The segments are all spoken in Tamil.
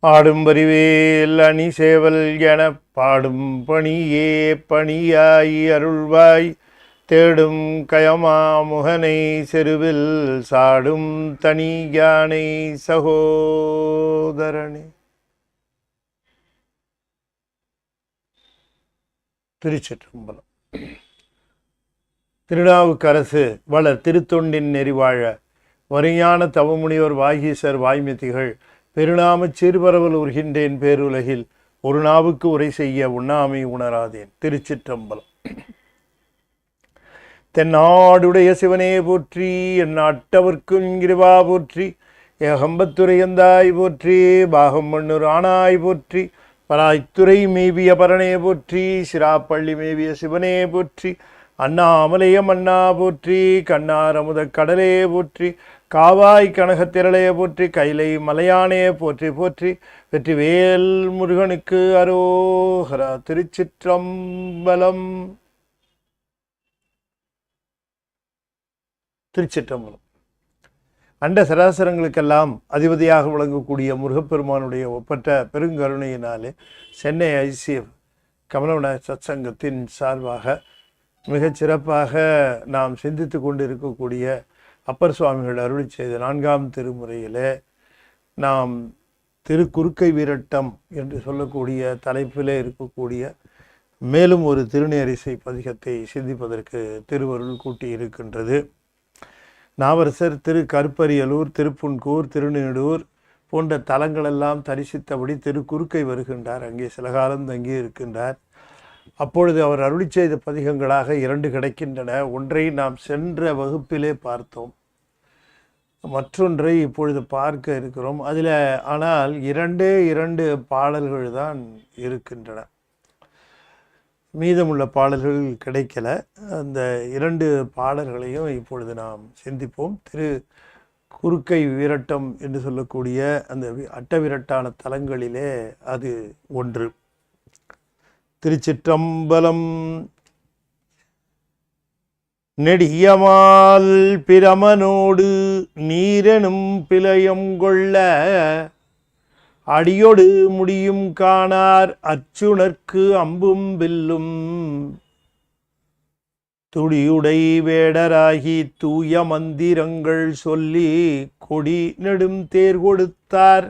ஆடும் வரிவேல் அணி சேவல் எனப் பாடும் பணியே பணியாய் அருள்வாய் தேடும் கயமா முகனை செருவில் சாடும் தனி யானை சகோதரனே. திருச்சிற்றம்பலம். திருநாவுக்கரசு வளர் திருத்தொண்டின் நெறிவாழ வரிஞான தவமுனிவர் வாகீசர் வாய்மிதிகள் பெருநாமச் சீர்பரவல் உர்கின்றேன் பேருலகில் ஒரு நாவுக்கு உரை செய்ய உண்ணாமை உணராதேன். திருச்சிற்றம்பலம். தென்னாடுடைய சிவனே போற்றி, என் நாட்டவர்க்கும் கிருபா போற்றி, ஏகம்பத்துரையந்தாய் போற்றி, பாகம் மண்ணுர் ஆனாய் போற்றி, பராய்த்துறை மேவிய பரணே போற்றி, சிராப்பள்ளி மேவிய சிவனே போற்றி, அண்ணாமலைய மன்னா போற்றி, கண்ணார் அமுத கடலே போற்றி, காவாய் கனகத்திரளைய போற்றி, கைலை மலையானே போற்றி போற்றி, வெற்றி வேல் முருகனுக்கு அரோகரா. திருச்சிற்றம்பலம். திருச்சிற்றம்பலம். அண்ட சராசரங்களுக்கெல்லாம் அதிபதியாக விளங்கக்கூடிய முருகப்பெருமானுடைய ஒப்பற்ற பெருங்கருணையினாலே சென்னை ஐசிஎஃப் கமலவன சத்சங்கத்தின் சார்பாக மிகச் சிறப்பாக நாம் சிந்தித்து கொண்டு இருக்கக்கூடிய அப்பர் சுவாமிகள் அருளி செய்த 4ஆம் திருமுறையிலே நாம் திருக்குறுக்கை வீரட்டம் என்று சொல்லக்கூடிய தலைப்பிலே இருக்கக்கூடிய மேலும் ஒரு திருநேரிசை பதிகத்தை சிந்திப்பதற்கு திருவருள் கூட்டி இருக்கின்றது. நாவரசர் திரு கருப்பரியலூர், திருப்புன்கூர், திருநீடூர் போன்ற தலங்களெல்லாம் தரிசித்தபடி திருக்குறுக்கை வருகின்றார். அங்கே சில காலம் தங்கி இருக்கின்றார். அப்பொழுது அவர் அருளி செய்த பதிகங்களாக 2 கிடைக்கின்றன. ஒன்றை நாம் சென்ற வகுப்பிலே பார்த்தோம், மற்றொன்றை இப்பொழுது பார்க்க இருக்கிறோம். அதில் ஆனால் 2 பாடல்கள் தான் இருக்கின்றன. மீதமுள்ள பாடல்கள் கிடைக்கல. அந்த 2 பாடல்களையும் இப்பொழுது நாம் சிந்திப்போம். திரு குறுக்கை வீரட்டம் என்று சொல்லக்கூடிய அந்த அட்டவிரட்டான தலங்களிலே அது ஒன்று. திருச்சிற்றம்பலம். நெடியமால் பிரமனோடு நீரெனும் பிழையம் கொள்ள அடியொடு முடியும் காணார் அச்சுணர்க்கு அம்பும் வில்லும் துடியுடை வேடராகி தூய மந்திரங்கள் சொல்லி கொடி நெடும் தேர் கொடுத்தார்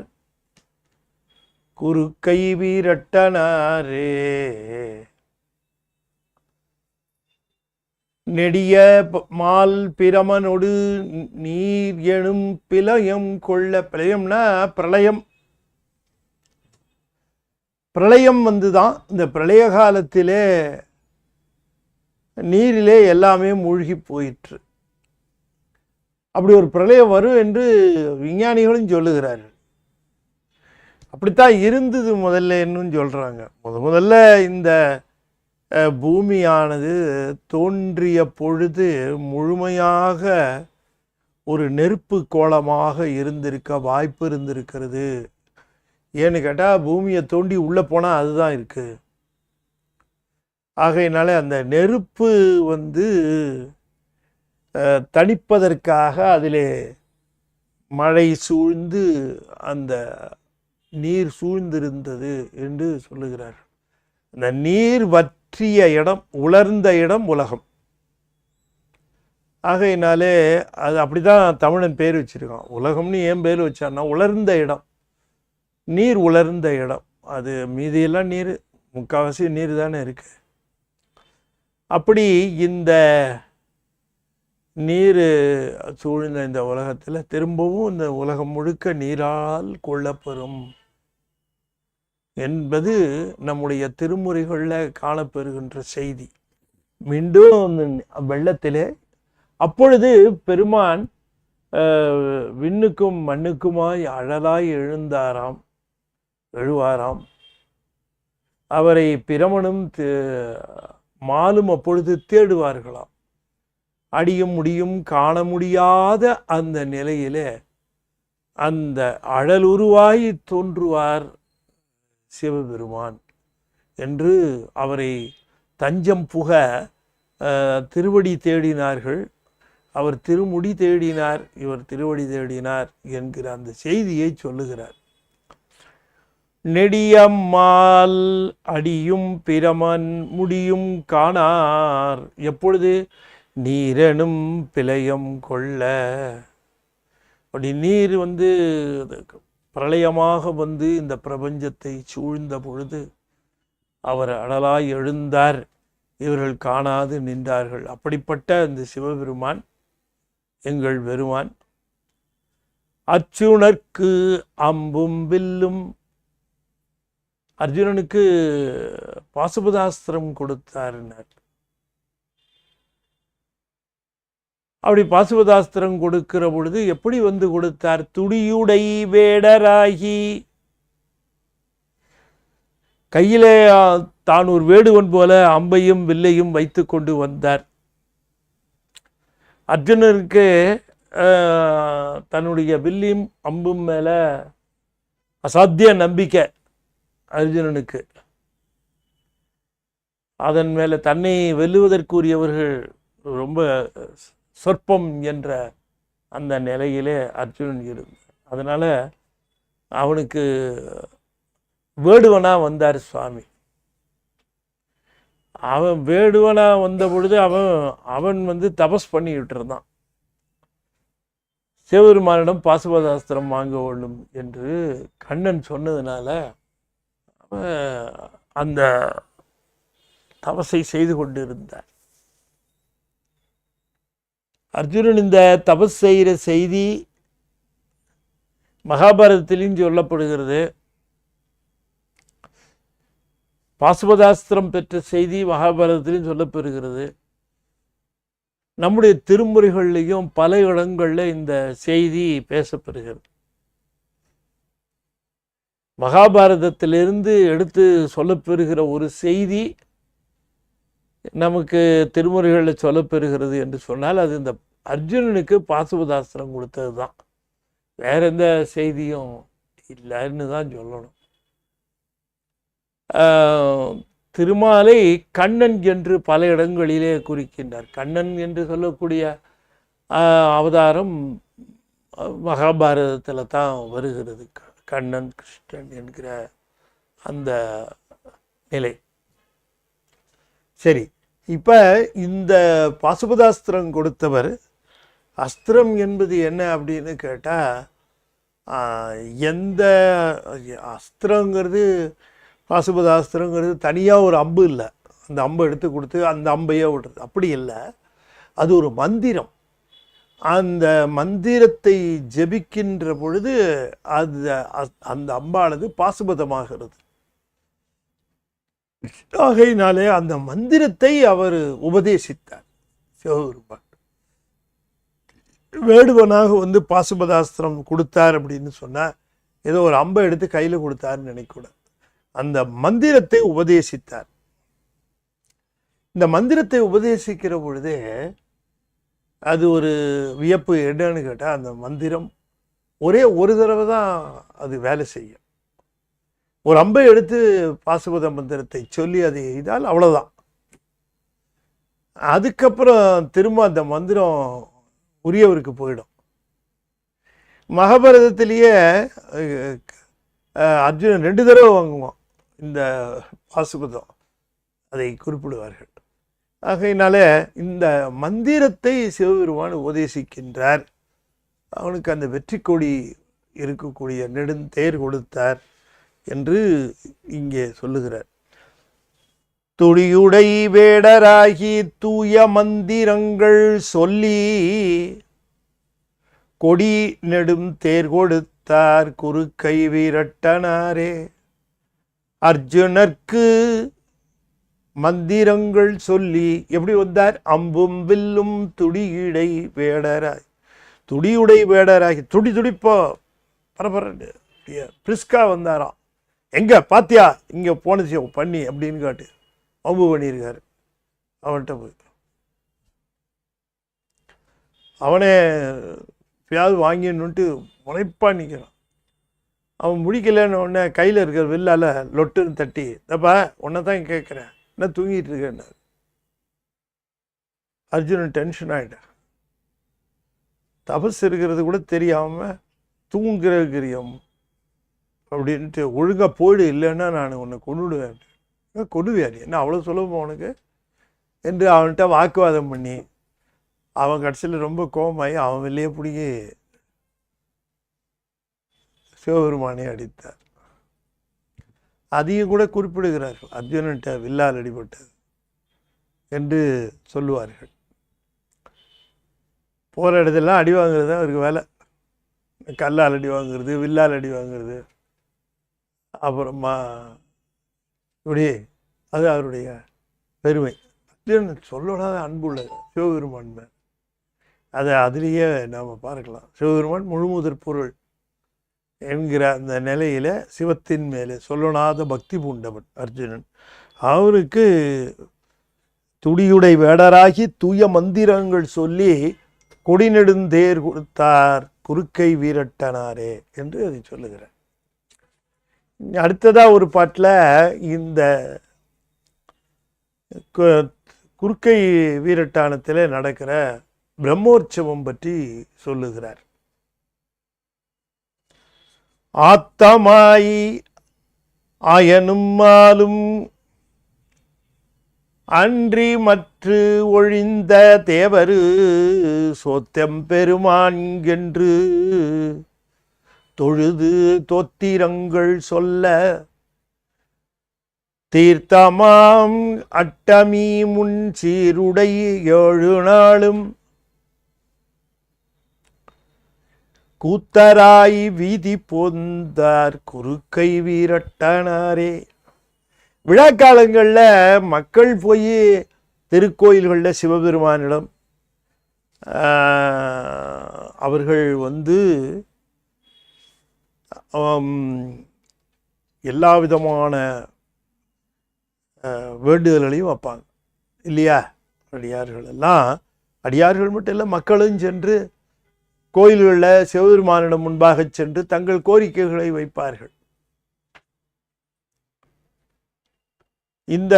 குறுக்கை வீரட்டனாரே. நெடிய மால் பிரமனொடு நீர் எனும் பிழையம் கொள்ள. பிழையம்னா பிரளயம். பிரளயம் வந்துதான் இந்த பிரளய காலத்திலே நீரிலே எல்லாமே மூழ்கி போயிற்று. அப்படி ஒரு பிரளயம் வரும் என்று விஞ்ஞானிகளும் சொல்லுகிறார்கள். அப்படித்தான் இருந்தது முதல்ல என்னன்னு சொல்கிறாங்க. முதல்ல இந்த பூமியானது தோன்றிய பொழுது முழுமையாக ஒரு நெருப்பு கோலமாக இருந்திருக்க வாய்ப்பு இருந்திருக்கிறது. ஏன்னு கேட்டால் பூமியை தோண்டி உள்ளே போனால் அதுதான் இருக்குது. ஆகையினால அந்த நெருப்பு தணிப்பதற்காக அதிலே மழை சூழ்ந்து அந்த நீர் சூழ்ந்திருந்தது என்று சொல்லுகிறார். அந்த நீர் வற்றிய இடம், உலர்ந்த இடம் உலகம். ஆகையினாலே அது அப்படிதான் தமிழன் பேர் வச்சிருக்கான். உலகம்னு ஏன் பேர் வச்சான்னா உலர்ந்த இடம், நீர் உலர்ந்த இடம். அது மீதியெல்லாம் நீர், முக்கால்வாசி நீர் தானே இருக்கு. அப்படி இந்த நீர் சூழ்ந்த இந்த உலகத்தில் திரும்பவும் இந்த உலகம் முழுக்க நீரால் கொள்ளப்பெறும் என்பது நம்முடைய திருமுறைகளில் காணப்பெறுகின்ற செய்தி. மீண்டும் வெள்ளத்திலே அப்பொழுது பெருமான் விண்ணுக்கும் மண்ணுக்குமாய் அழலாய் எழுவாராம். அவரை பிரமனும் மாலும் அப்பொழுது தேடுவார்களாம். அடியும் முடியும் காண முடியாத அந்த நிலையிலே அந்த அழலுருவாய் தோன்றுவார் சிவபெருமான் என்று அவரை தஞ்சம் புக திருவடி தேடினார்கள். அவர் திருமுடி தேடினார், இவர் திருவடி தேடினார் என்கிற அந்த செய்தியை சொல்லுகிறார். நெடியம்மால் அடியும் பிரமன் முடியும் காணார். எப்பொழுது? நீரெனும் பிழையம் கொள்ள. அப்படி நீர் பிரளயமாக இந்த பிரபஞ்சத்தை சூழ்ந்த பொழுது அவர் அடலாய் எழுந்தார். இவர்கள் காணாது நின்றார்கள். அப்படிப்பட்ட இந்த சிவபெருமான் எங்கள் பெருமான். அர்ஜுனர்க்கு அம்பும் வில்லும், அர்ஜுனனுக்கு பாசுபதாஸ்திரம் கொடுத்தார்னார். அப்படி பாசுபதாஸ்திரம் கொடுக்கிற பொழுது எப்படி கொடுத்தார்? துடியுடை வேடராகி, கையிலே தான் ஒரு வேடுவன் போல அம்பையும் வில்லையும் வைத்து கொண்டு வந்தார். அர்ஜுனனுக்கு தன்னுடைய வில்லியும் அம்பும் மேல அசாத்திய நம்பிக்கை. அர்ஜுனனுக்கு அதன் மேல தன்னை வெல்லுவதற்குரியவர்கள் ரொம்ப சொற்பம் என்ற அந்த நிலையிலே அர்ஜுனன் இருந்தார். அதனால அவனுக்கு வேடுவனா வந்தார் சுவாமி. அவன் வேடுவனா வந்த பொழுது அவன் தபஸ் பண்ணிக்கிட்டு இருந்தான். சிவபெருமானிடம் பாசுபதாஸ்திரம் வாங்க வேண்டும் என்று கண்ணன் சொன்னதுனால அவன் அந்த தபஸை செய்து கொண்டிருந்தார். அர்ஜுனன் இந்த தபஸ் செய்கிற செய்தி மகாபாரதத்திலும் சொல்லப்படுகிறது. பாசுபதாஸ்திரம் பெற்ற செய்தி மகாபாரதத்திலும் சொல்லப்பெறுகிறது. நம்முடைய திருமுறைகள்லையும் பல இடங்களில் இந்த செய்தி பேசப்பெறுகிறது. மகாபாரதத்திலிருந்து எடுத்து சொல்லப்பெறுகிற ஒரு செய்தி நமக்கு திருமுறைகளில் சொல்லப்பெறுகிறது என்று சொன்னால் அது இந்த அர்ஜுனனுக்கு பாசுபதாஸ்திரம் கொடுத்தது தான். வேற எந்த செய்தியும் இல்லைன்னு தான் சொல்லணும். திருமாலை கண்ணன் என்று பல இடங்களிலே குறிக்கின்றார். கண்ணன் என்று சொல்லக்கூடிய அவதாரம் மகாபாரதத்தில் தான் வருகிறது. கண்ணன் கிருஷ்ணன் என்கிற அந்த நிலை. சரி, இப்போ இந்த பாசுபதாஸ்திரம் கொடுத்தவர் அஸ்திரம் என்பது என்ன அப்படின்னு கேட்டால், எந்த அஸ்திரங்கிறது பாசுபதாஸ்திரங்கிறது தனியாக ஒரு அம்பு இல்லை. அந்த அம்பை எடுத்து கொடுத்து அந்த அம்பையே விடுறது அப்படி இல்லை. அது ஒரு மந்திரம். அந்த மந்திரத்தை ஜெபிக்கின்ற பொழுது அந்த அம்பானது பாசுபதமாகிறது. ஆகையினாலே அந்த மந்திரத்தை அவர் உபதேசித்தார். சிவபெருமான் வேடுவனாக பாசுபதாஸ்திரம் கொடுத்தார் அப்படின்னு சொன்னால் ஏதோ ஒரு அம்பை எடுத்து கையில் கொடுத்தாருன்னு நினைக்கூடாது. அந்த மந்திரத்தை உபதேசித்தார். இந்த மந்திரத்தை உபதேசிக்கிற பொழுதே அது ஒரு வியப்பு. என்னன்னு கேட்டால், அந்த மந்திரம் ஒரே ஒரு தடவை தான் அது வேலை செய்யும். ஒரு அம்பை எடுத்து பாசுபத மந்திரத்தை சொல்லி அதை எய்தால் அவ்வளோதான். அதுக்கப்புறம் திரும்ப அந்த மந்திரம் உரியவருக்கு போயிடும். மகாபாரதத்திலேயே அர்ஜுனன் 2 தடவை வாங்குவான் இந்த பாசுபதம், அதை குறிப்பிடுவார்கள். ஆகையினால இந்த மந்திரத்தை சிவபெருமான் உபதேசிக்கின்றார். அவனுக்கு அந்த வெற்றி கொடி இருக்கக்கூடிய நெடுந்தேர் கொடுத்தார் என்று இங்கே சொல்லுகிறார். துடியுடை வேடராகி தூய மந்திரங்கள் சொல்லி கொடி நெடும் தேர் கொடுத்தார் குறுக்கை வீரட்டனாரே. அர்ஜுனர்க்கு மந்திரங்கள் சொல்லி எப்படி வந்தார்? அம்பும் வில்லும் துடியுடை வேடராய். துடியுடை வேடராகி துடிப்போ பரபர பிரிஸ்கா வந்தாராம். எங்க பாத்தியா இங்க போனச்சு பண்ணி அப்படின்னு காட்டு அம்பு பண்ணியிருக்காரு. அவன்கிட்ட போய் அவனே எப்பயாவது வாங்கினுட்டு முனைப்பா நிற்கிறான். அவன் முடிக்கலன்னு உடனே கையில் இருக்கிற வில்லால லொட்டுன்னு தட்டி, தப்பா உன்னை தான் கேட்குறேன், என்ன தூங்கிட்டு இருக்கேன்னு. அர்ஜுனன் டென்ஷன் ஆகிட்டான். தபஸ் இருக்கிறது கூட தெரியாமல் தூங்குகிறியம் அப்படின்ட்டு ஒழுங்காக போயிடு, இல்லைன்னா நான் உன்னை கொண்டுடுவேன். கொண்டுவியாடி என்ன அவ்வளோ சுலபம் உனக்கு என்று அவன்கிட்ட வாக்குவாதம் பண்ணி அவன் கடைசியில் ரொம்ப கோபமாகி அவன் வெளியே பிடிங்கி சிவபெருமானை அடித்தார். அதையும் கூட குறிப்பிடுகிறார்கள், அர்ஜுனன்ட்ட வில்லால் அடிபட்டது என்று சொல்லுவார்கள். போகிற இடத்துலாம் அடி வாங்குறது தான் அவருக்கு வேலை. கல்லால் அடி வாங்குறது, வில்லால் அடி வாங்குறது, அப்புறமா இப்படி அது அவருடைய பெருமை. அர்ஜுனன் சொல்லக்கூடாத அன்புள்ளது சிவபெருமான் மேல். அதை அதிலேயே நாம் பார்க்கலாம். சிவபெருமான் முழுமுதற் பொருள் என்கிற அந்த நிலையில் சிவத்தின் மேலே சொல்லனாத பக்தி பூண்டவன் அர்ஜுனன். அவருக்கு துடியுடை வேடராகி தூய மந்திரங்கள் சொல்லி கொடிநெடுந்தேர் கொடுத்தார் குறுக்கை வீரட்டனாரே என்று அதை சொல்லுகிறார். அடுத்ததாக ஒரு பாட்டில் இந்த குறுக்கை வீரட்டானத்தில் நடக்கிற பிரம்மோற்சவம் பற்றி சொல்லுகிறார். ஆத்தமாயி ஆயனும் மாலும் அன்றி மற்று ஒழிந்த தேவரு சோத்தம் பெருமான் என்று தொழுது தோத்திரங்கள் சொல்ல தீர்த்தமாம் அட்டமி முன் சீருடை 7 நாளும் கூத்தராய் வீதி போந்தார் குறுக்கை வீரட்டனாரே. விழா காலங்களில் மக்கள் போய் திருக்கோயில்களில் சிவபெருமானிடம் அவர்கள் எல்லா விதமான வேண்டுதல்களையும் வைப்பாங்க இல்லையா. அடியார்கள் மட்டும் இல்லை, மக்களும் சென்று கோயில்களில் சிவபெருமானிடம் முன்பாக சென்று தங்கள் கோரிக்கைகளை வைப்பார்கள். இந்த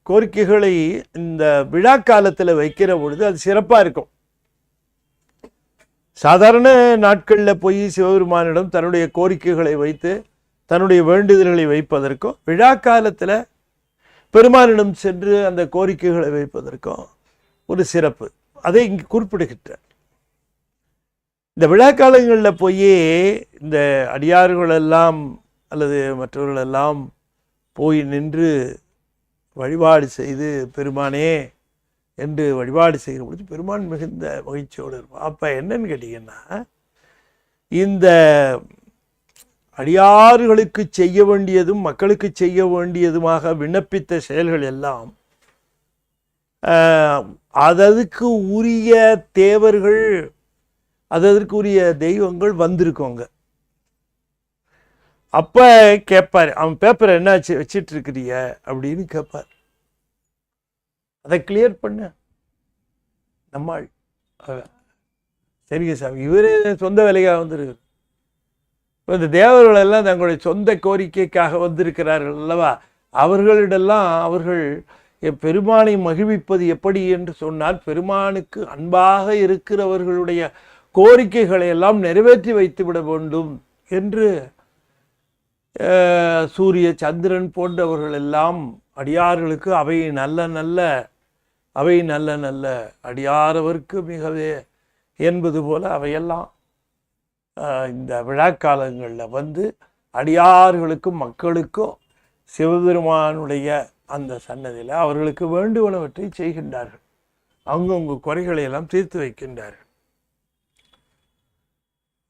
கோரிக்கைகளை இந்த விழா காலத்தில் வைக்கிற பொழுது அது சிறப்பாக இருக்கும். சாதாரண நாட்களில் போய் சிவபெருமானிடம் தன்னுடைய கோரிக்கைகளை வைத்து தன்னுடைய வேண்டுதல்களை வைப்பதற்கும், விழா காலத்தில் பெருமானிடம் சென்று அந்த கோரிக்கைகளை வைப்பதற்கும் ஒரு சிறப்பு. அதை இங்கு குறிப்பிடுகின்றார். இந்த விழா காலங்களில் போய் இந்த அடியார்களெல்லாம் அல்லது மற்றவர்களெல்லாம் போய் நின்று வழிபாடு செய்து பெருமானே என்று வழிபாடு செய்கிற பொழுது பெருமான் மிகுந்த மகிழ்ச்சியோடு இருப்பான். அப்போ என்னன்னு கேட்டிங்கன்னா, இந்த அடியார்களுக்கு செய்ய வேண்டியதும் மக்களுக்கு செய்ய வேண்டியதுமாக விண்ணப்பித்த செயல்கள் எல்லாம் அதற்கு உரிய தேவர்கள், அதற்கு உரிய தெய்வங்கள் வந்திருக்கோங்க. அப்போ கேட்பார், அவன் பேப்பரை என்ன வச்சிட்டு இருக்கிறிய அப்படின்னு கேட்பார். அதை கிளியர் பண்ண நம்மாள் சரிங்க சாமி, இவரே சொந்த வேலையாக வந்திருக்கு. இப்போ இந்த தேவர்கள் எல்லாம் தங்களுடைய சொந்த கோரிக்கைக்காக வந்திருக்கிறார்கள் அல்லவா, அவர்களிடெல்லாம் அவர்கள் பெருமானை மகிழ்விப்பது எப்படி என்று சொன்னால், பெருமானுக்கு அன்பாக இருக்கிறவர்களுடைய கோரிக்கைகளை எல்லாம் நிறைவேற்றி வைத்து விட வேண்டும் என்று சூரிய சந்திரன் போன்றவர்கள் எல்லாம் அடியார்களுக்கு அவை நல்ல நல்ல அடியாரவர்க்கு மிகவே என்பது போல அவையெல்லாம் இந்த விழாக்காலங்களில் வந்து அடியார்களுக்கும் மக்களுக்கும் சிவபெருமானுடைய அந்த சன்னதியில் அவர்களுக்கு வேண்டுவனவற்றை செய்கின்றார்கள். அவங்கவுங்க குறைகளை எல்லாம் தீர்த்து வைக்கின்றார்கள்.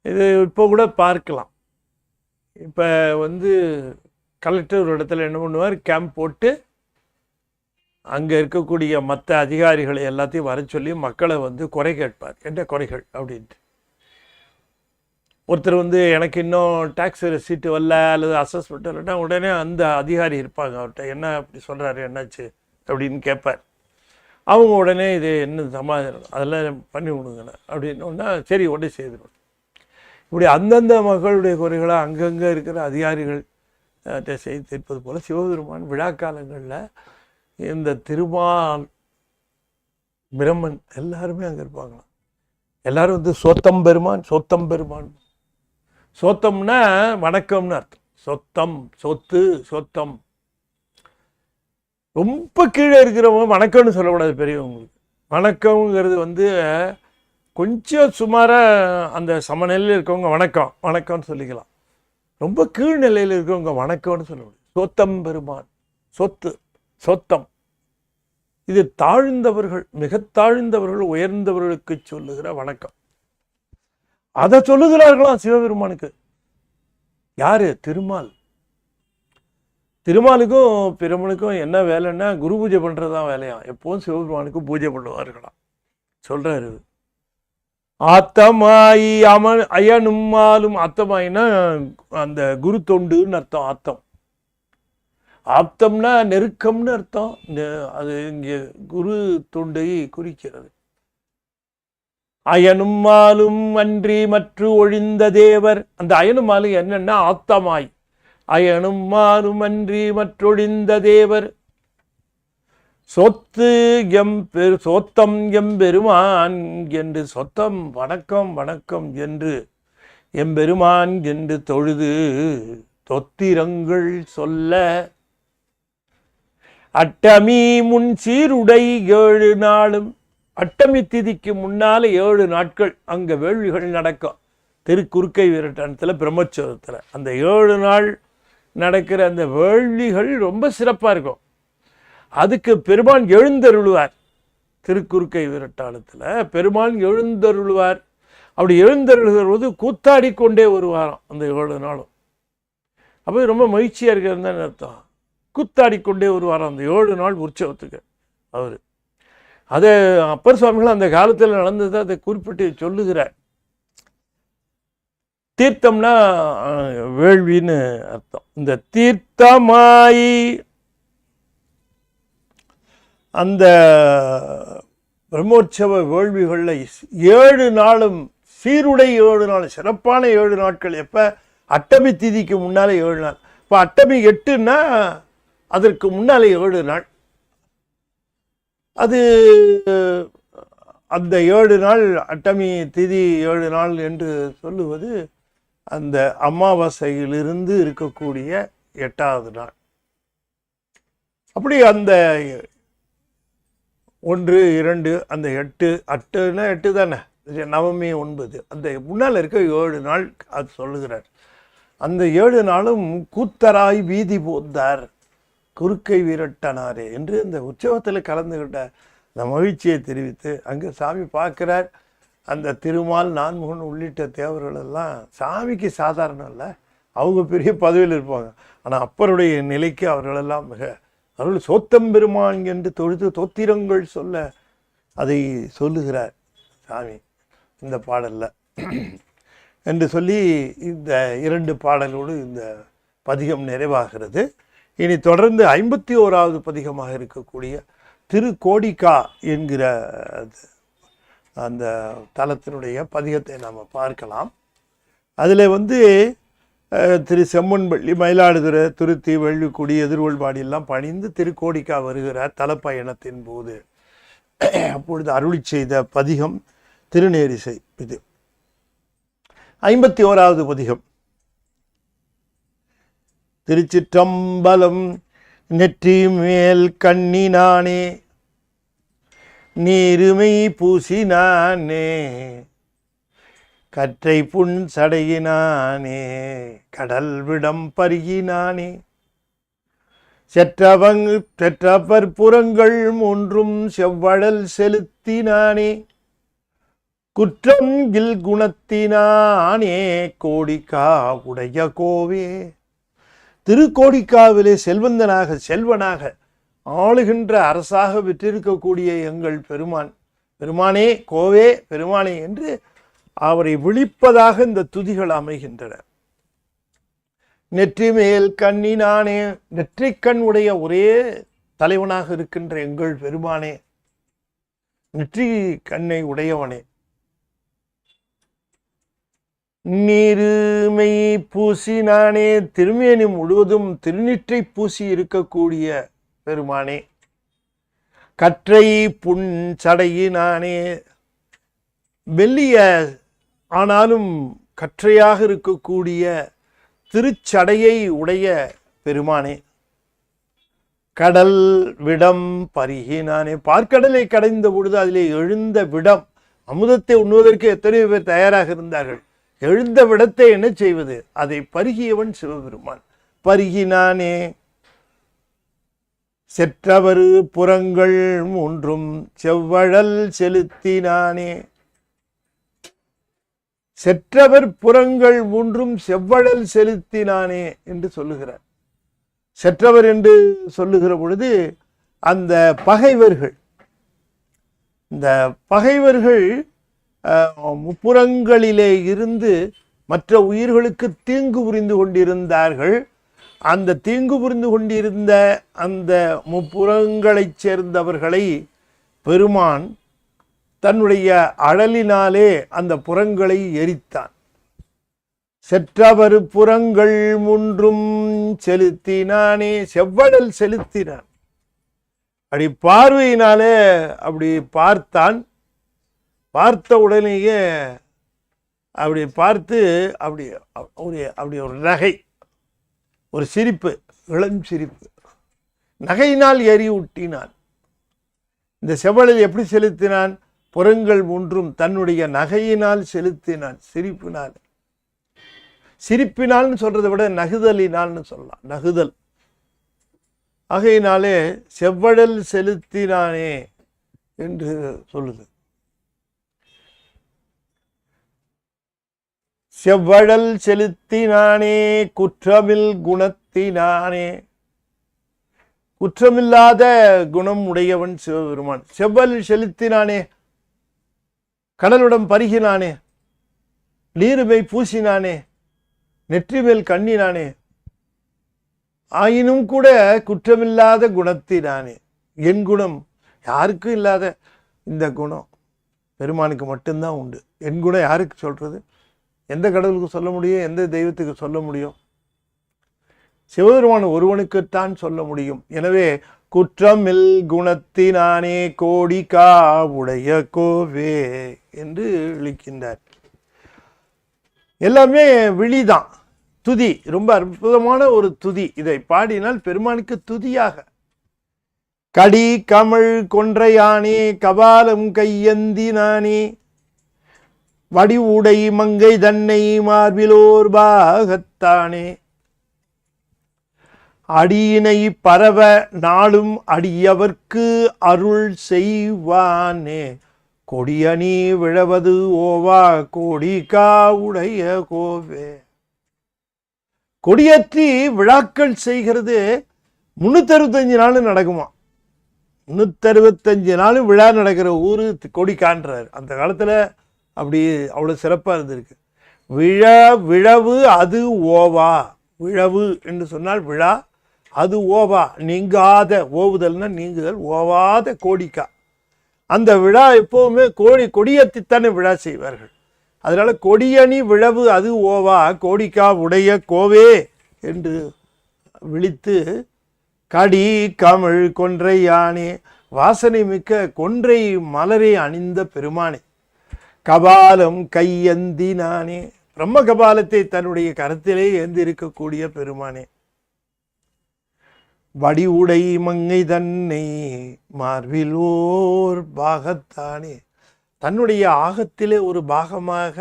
இது இப்போ கூட பார்க்கலாம். இப்போ கலெக்டர் ஒரு இடத்துல என்ன பண்ணுவார், கேம்ப் போட்டு அங்கே இருக்கக்கூடிய மற்ற அதிகாரிகளை எல்லாத்தையும் வர சொல்லி மக்களை குறை கேட்பார். என்ன குறைகள் அப்படின்ட்டு. ஒருத்தர் எனக்கு இன்னும் டேக்ஸ் ரெசிப்ட் வரல அல்லது அசஸ்மெண்ட் வரலன்னா உடனே அந்த அதிகாரி இருப்பாங்க, அவர்கிட்ட என்ன அப்படி சொல்கிறாரு என்னாச்சு அப்படின்னு கேட்பார். அவங்க உடனே இது என்ன சமாதானம் அதெல்லாம் பண்ணி விடுங்கண்ணே அப்படின்னா சரி உடனே செய்துடும். இப்படி அந்தந்த மக்களுடைய குறைகளை அங்கங்கே இருக்கிற அதிகாரிகள் செய்து தீர்ப்பது போல் சிவபெருமான் விழா காலங்களில் இந்த திருமால் பிரம்மன் எல்லாருமே அங்கே இருப்பாங்களாம். எல்லாரும் சோத்தம் பெருமான் சோத்தம்னா வணக்கம்னு அர்த்தம். சொத்தம், சொத்து, சொத்தம். ரொம்ப கீழே இருக்கிறவங்க வணக்கம்னு சொல்லக்கூடாது பெரியவங்களுக்கு. வணக்கங்கிறது வந்து கொஞ்சம் சுமாராக அந்த சமநிலையில் இருக்கவங்க வணக்கம் வணக்கம்னு சொல்லிக்கலாம். ரொம்ப கீழ்நிலையில் இருக்கவங்க வணக்கம்னு சொல்ல முடியும். சொத்தம் பெருமான், சொத்து, சொத்தம். இது தாழ்ந்தவர்கள், மிக தாழ்ந்தவர்கள், உயர்ந்தவர்களுக்கு சொல்லுகிற வணக்கம். அதை சொல்லுகிறார்களாம் சிவபெருமானுக்கு. யாரு? திருமால். திருமாலுக்கும் பிரமனுக்கும் என்ன வேலைன்னா குரு பூஜை பண்ணுறதுதான் வேலையா. எப்போதும் சிவபெருமானுக்கும் பூஜை பண்ணுவார்களாம். சொல்றாரு. ஆத்தமாயி அயனும்மாலும். ஆத்தமாயினா அந்த குரு தொண்டுன்னு அர்த்தம். ஆத்தம், ஆப்தம்னா நெருக்கம்னு அர்த்தம். அது இங்கே குரு தொண்டை குறிக்கிறது. அயனும்மாலும் அன்றி மற்ற ஒழிந்த தேவர். அந்த அயனுமாலும் என்னன்னா ஆத்தமாய். அயனும்மாலும் அன்றி மற்றொழிந்த தேவர். சொத்து சொத்தம் எம்பெருமான் என்று, சொத்தம் வணக்கம் வணக்கம் என்று எம்பெருமான் என்று தொழுது தொத்திரங்கள் சொல்ல அட்டமி முன் சீருடை 7 நாளும். அட்டமி திதிக்கு முன்னால 7 நாட்கள் அங்க வேள்விகள் நடக்கும். திருக்குறுக்கை வீரட்டனத்தில் பிரம்மோற்சவத்தில் அந்த 7 நாள் நடக்கிற அந்த வேள்விகள் ரொம்ப சிறப்பாக இருக்கும். அதுக்கு பெருமான் எழுந்தருளுவார். திருக்குறுக்கை வீரட்டாளத்தில் பெருமான் எழுந்தருளுவார். அப்படி எழுந்தருளுகிற போது கூத்தாடி கொண்டே வருவாராம் அந்த 7 நாளும். அப்போ ரொம்ப மகிழ்ச்சியாக இருக்கிறது தான் அர்த்தம். கூத்தாடி கொண்டே வருவாராம் அந்த 7 நாள் உற்சவத்துக்கு அவர். அதை அப்பர் சுவாமிகள் அந்த காலத்தில் நடந்ததை அதை குறிப்பிட்டு சொல்லுகிறார். தீர்த்தம்னா வேள்வின்னு அர்த்தம். இந்த தீர்த்தமாயி அந்த பிரம்மோற்சவ வேள்விகளில் 7 நாளும் சீருடை 7 நாள், சிறப்பான 7 நாட்கள். எப்போ? அட்டமி திதிக்கு முன்னாலே 7 நாள். இப்போ அட்டமி 8ன்னா அதற்கு முன்னாலே 7 நாள். அது அந்த 7 நாள் அட்டமி திதி 7 நாள் என்று சொல்லுவது அந்த அமாவாசையிலிருந்து இருக்கக்கூடிய 8வது நாள். அப்படி அந்த 1, 2 அந்த 8ன்னா 8 தானே, நவமி 9, அந்த முன்னால் இருக்க 7 நாள் அது சொல்லுகிறார். அந்த 7 நாளும் கூத்தராய் வீதி போந்தார் குறுக்கை வீரட்டனாரே என்று அந்த உற்சவத்தில் கலந்துகிட்ட அந்த மகிழ்ச்சியை தெரிவித்து அங்கே சாமி பார்க்கிறார். அந்த திருமால், நான்முகன் உள்ளிட்ட தேவர்கள் எல்லாம் சாமிக்கு சாதாரணம் இல்லை, அவங்க பெரிய பதவியில் இருப்பாங்க. ஆனால் அப்பருடைய நிலைக்கு அவர்களெல்லாம் மிக அவர்கள் சோத்தம் பெருமான் என்று தொழுது தோத்திரங்கள் சொல்ல அதை சொல்லுகிறார் சாமி இந்த பாடலில் என்று சொல்லி இந்த 2 பாடலோடு இந்த பதிகம் நிறைவாகிறது. இனி தொடர்ந்து 51வது பதிகமாக இருக்கக்கூடிய திருக்கோடிக்கா என்கிற அந்த தலத்தினுடைய பதிகத்தை நாம் பார்க்கலாம். அதில் திரு செம்மன்பள்ளி, மயிலாடுதுறை, துருத்தி, வெள்ளிக்குடி, எதிர்கொள்பாடி எல்லாம் பணிந்து திருக்கோடிக்கா வருகிறார் தலப்பயணத்தின் போது. அப்பொழுது அருளி செய்த பதிகம் திருநேரிசை. இது 51வது பதிகம். திருச்சிற்றம்பலம். நெற்றி மேல் கண்ணினானே நீருமை பூசினானே கற்றை புண் சடையினானே கடல் விடம் பருகினானே செற்றபர் புறங்கள் 3 செவ்வழல் செலுத்தினானே குற்றம் கில் குணத்தினானே கோடிக்கா உடைய கோவே. திருக்கோடிக்காவிலே செல்வனாக ஆளுகின்ற அரசாக விற்றிருக்கக்கூடிய எங்கள் பெருமான், பெருமானே கோவே பெருமானே என்று அவரை விழிப்பதாக இந்த துதிகள் அமைகின்றன. நெற்றி மேல் கண்ணினானே, நெற்றிக்கண் உடைய ஒரே தலைவனாக இருக்கின்ற எங்கள் பெருமானே, நெற்றி கண்ணை உடையவனே. நீருமை பூசினானே, திருமேனி முழுவதும் திருநீற்றை பூசி இருக்கக்கூடிய பெருமானே. கற்றை புண் சடையினானே, மெல்லிய ஆனாலும் கற்றையாக இருக்கக்கூடிய திருச்சடையை உடைய பெருமானே, கடல் விடம் பருகினானே, பார்க்கடலை கடைந்த பொழுது அதிலே எழுந்த விடம், அமுதத்தை உண்ணுவதற்கு எத்தனையோ பேர் தயாராக இருந்தார்கள். எழுந்த விடத்தை என்ன செய்வது? அதை பருகியவன் சிவபெருமான். பருகினானே, செற்றவரு புறங்கள் மூன்றும் செவ்வழல் செலுத்தினானே. செற்றவர் புறங்கள் மூன்றும் செவ்வழல் செலுத்தினானே என்று சொல்லுகிறார். செற்றவர் என்று சொல்லுகிற பொழுது அந்த பகைவர்கள், இந்த பகைவர்கள் முப்புறங்களிலே இருந்து மற்ற உயிர்களுக்கு தீங்கு புரிந்து கொண்டிருந்தார்கள். அந்த தீங்கு புரிந்து கொண்டிருந்த அந்த முப்புறங்களைச் சேர்ந்தவர்களை பெருமான் தன்னுடைய அழலினாலே அந்த புறங்களை எரித்தான். செற்றவர் புறங்கள் மூன்றும் செலுத்தினானே, செவ்வழல் செலுத்தினான். அப்படி பார்வையினாலே அப்படி பார்த்தான். பார்த்த உடனேயே அப்படி பார்த்து அப்படி ஒரு நகை, ஒரு சிரிப்பு, இளம் சிரிப்பு, நகையினால் எரி ஊட்டினான். இந்த செவ்வழல் எப்படி செலுத்தினான்? புறங்கள் மூன்றும் தன்னுடைய நகையினால் செலுத்தினான், சிரிப்பினால். சிரிப்பினால்னு சொல்றதை விட நகுதலினால்னு சொல்லலாம், நகுதல். ஆகையினாலே செவ்வழல் செலுத்தினானே என்று சொல்லுது. செவ்வழல் செலுத்தினானே, குற்றமில் குணத்தினானே. குற்றமில்லாத குணம் உடையவன் சிவபெருமான். செவ்வழல் செலுத்தினானே, கடலுடன் பருகினானே, நீருமை பூசினானே, நெற்றி மேல் கண்ணினானே, ஆயினும் கூட குற்றமில்லாத குணத்தினானே. என் குணம் யாருக்கும் இல்லாத இந்த குணம் பெருமானுக்கு மட்டும்தான் உண்டு. என் குணம் யாருக்கு சொல்றது? எந்த கடவுளுக்கு சொல்ல முடியும்? எந்த தெய்வத்துக்கு சொல்ல முடியும்? சிவபெருமான் ஒருவனுக்குத்தான் சொல்ல முடியும். எனவே குற்றமில் குணத்தினானே கோடிக்கா உடைய கோவே என்று விழிக்கின்றார். எல்லாமே விழிதான், துதி. ரொம்ப அற்புதமான ஒரு துதி. இதை பாடினால் பெருமானுக்கு துதியாக. கடி கமழ் கொன்றையானே, கபாலம் கையந்தினானே, வடிவுடை மங்கை தன்னை மார்பிலோர் பாகத்தானே, அடியினை பரவ நாளும் அடியவர்க்கு அருள் செய்வானே, கொடியணி விழவது ஓவா கோடிக்கா உடைய கோவே. கொடியேற்றி விழாக்கள் செய்கிறது 365 நாள் நடக்குமா? 365 நாள் விழா நடக்கிற ஊரு கொடிக்கான்றார். அந்த காலத்துல அப்படி அவ்வளவு சிறப்பா இருந்திருக்கு. விழவு அது ஓவா. விழவு என்று சொன்னால் விழா, அது ஓவா நீங்காத. ஓவுதல்னா நீங்குதல், ஓவாத கோடிக்கா. அந்த விழா எப்பவுமே கொடியேற்றித்தானே விழா செய்வார்கள். அதனால கொடியணி விழவு அது ஓவா கோடிக்கா உடைய கோவே என்று விழித்து, கடி கமிழ் கொன்றை யானே, வாசனை மிக்க கொன்றை மலரை அணிந்த பெருமானே, கபாலம் கையந்தினானே, பிரம்ம கபாலத்தை தன்னுடைய கரத்திலே ஏந்தி இருக்கக்கூடிய பெருமானே, வடிவுடை மங்கை தன்னை மார்பிலோர் பாகத்தானே, தன்னுடைய ஆகத்திலே ஒரு பாகமாக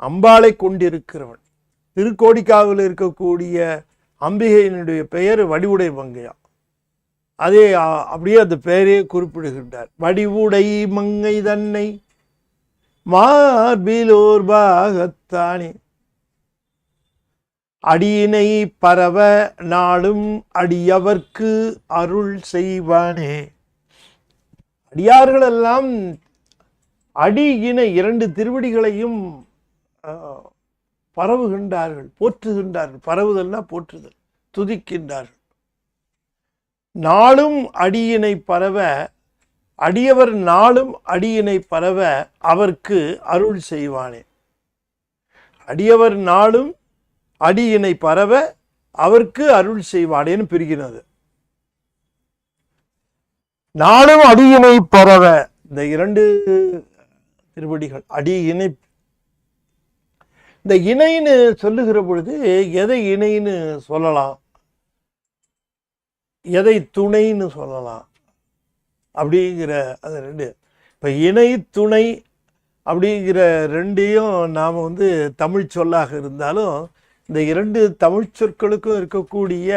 அம்பாளை கொண்டிருக்கிறவன். திருக்கோடிக்காவில் இருக்கக்கூடிய அம்பிகையினுடைய பெயர் வடிவுடை மங்கையா. அதே அப்படியே அந்த பெயரே குறிப்பிடுகின்றார். வடிவுடை மங்கை தன்னை மார்பிலோர் பாகத்தானே, அடியினை பரவ நாளும் அடியவர்க்கு அருள் செய்வானே. அடியார்களெல்லாம் அடியினை 2 திருவடிகளையும் பரவுகின்றார்கள், போற்றுகின்றார்கள். பரவுதல்னா போற்றுதல், துதிக்கின்றார்கள். நாளும் அடியினை பரவ, அடியவர் நாளும் அடியினை பரவ அவர்க்கு அருள் செய்வானே. அடியவர் நாளும் அடியினை பரவ அவர்க்கு அருள் செய்வானேன்னு பிரிக்கிறது. நாளும் அடியினை பரவ, இந்த 2 திருவடிகள் அடியினை இந்த இணைன்னு சொல்லுகிற பொழுது எதை இணைன்னு சொல்லலாம், எதை துணைன்னு சொல்லலாம் அப்படிங்கிற அது ரெண்டு. இப்போ இணை துணை அப்படிங்கிற ரெண்டையும் நாம் தமிழ் சொல்லாக இருந்தாலும் இந்த இரண்டு தமிழ் சொற்களுக்கும் இருக்கக்கூடிய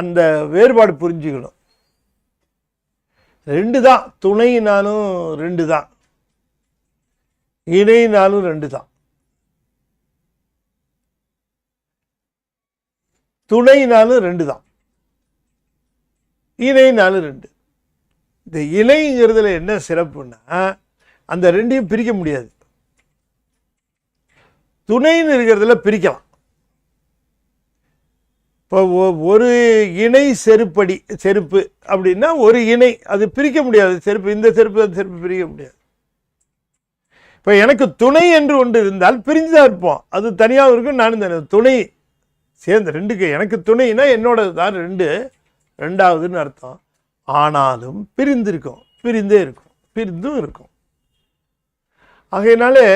அந்த வேறுபாடு புரிஞ்சுக்கணும். ரெண்டு தான், துணைனாலும் ரெண்டு தான், இணைனாலும் ரெண்டு தான். துணைனாலும் ரெண்டு தான், இணைனாலும் ரெண்டு. இந்த இணைங்கிறதுல என்ன சிறப்புன்னா அந்த ரெண்டையும் பிரிக்க முடியாது. துணைன்னு இருக்கிறதுல பிரிக்கலாம். இப்போ ஒரு இணை செருப்பு அப்படின்னா ஒரு இணை, அது பிரிக்க முடியாது. செருப்பு இந்த செருப்பு அந்த செருப்பு பிரிக்க முடியாது. இப்போ எனக்கு துணை என்று ஒன்று இருந்தால் பிரிஞ்சுதான் இருப்போம். அது தனியாக இருக்கும், நானும் தனியாக. துணை சேர்ந்து ரெண்டுக்கு, எனக்கு துணைனா என்னோட தான் ரெண்டாவதுன்னு அர்த்தம். ஆனாலும் பிரிந்திருக்கும், பிரிந்தே இருக்கும், பிரிந்தும் இருக்கும். ஆகையினாலே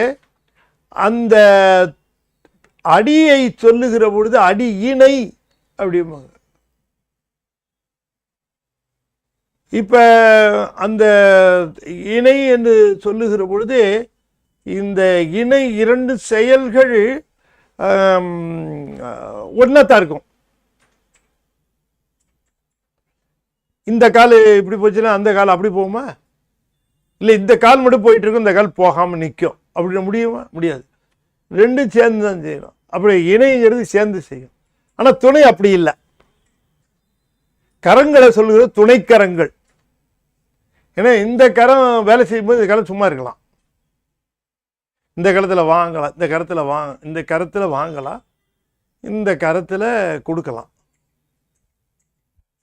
அந்த அடியை சொல்லுகிற பொழுது அடி இணை அப்படிம்பாங்க. இப்ப அந்த இணை என்று சொல்லுகிற பொழுது இந்த இணை இரண்டு செயல்கள் ஒன்னாத்தான் இருக்கும். இந்த கால் இப்படி போச்சுன்னா அந்த கால் அப்படி போகுமா? இல்லை, இந்த கால் மட்டும் போயிட்டு இருக்கும், இந்த கால் போகாமல் நிற்கும். அப்படி முடியுமா? முடியாது. ரெண்டும் சேர்ந்து தான் செய்யணும். அப்படி இணைங்கிறது சேர்ந்து செய்யும். ஆனால் துணை அப்படி இல்லை. கரங்களை சொல்லுகிற துணைக்கரங்கள். ஏன்னா இந்த கரம் வேலை செய்யும்போது இந்த கரம் சும்மா இருக்கலாம். இந்த கரத்தில் வாங்கலாம், இந்த கரத்தில் வாங்கலாம், இந்த கரத்தில் கொடுக்கலாம்.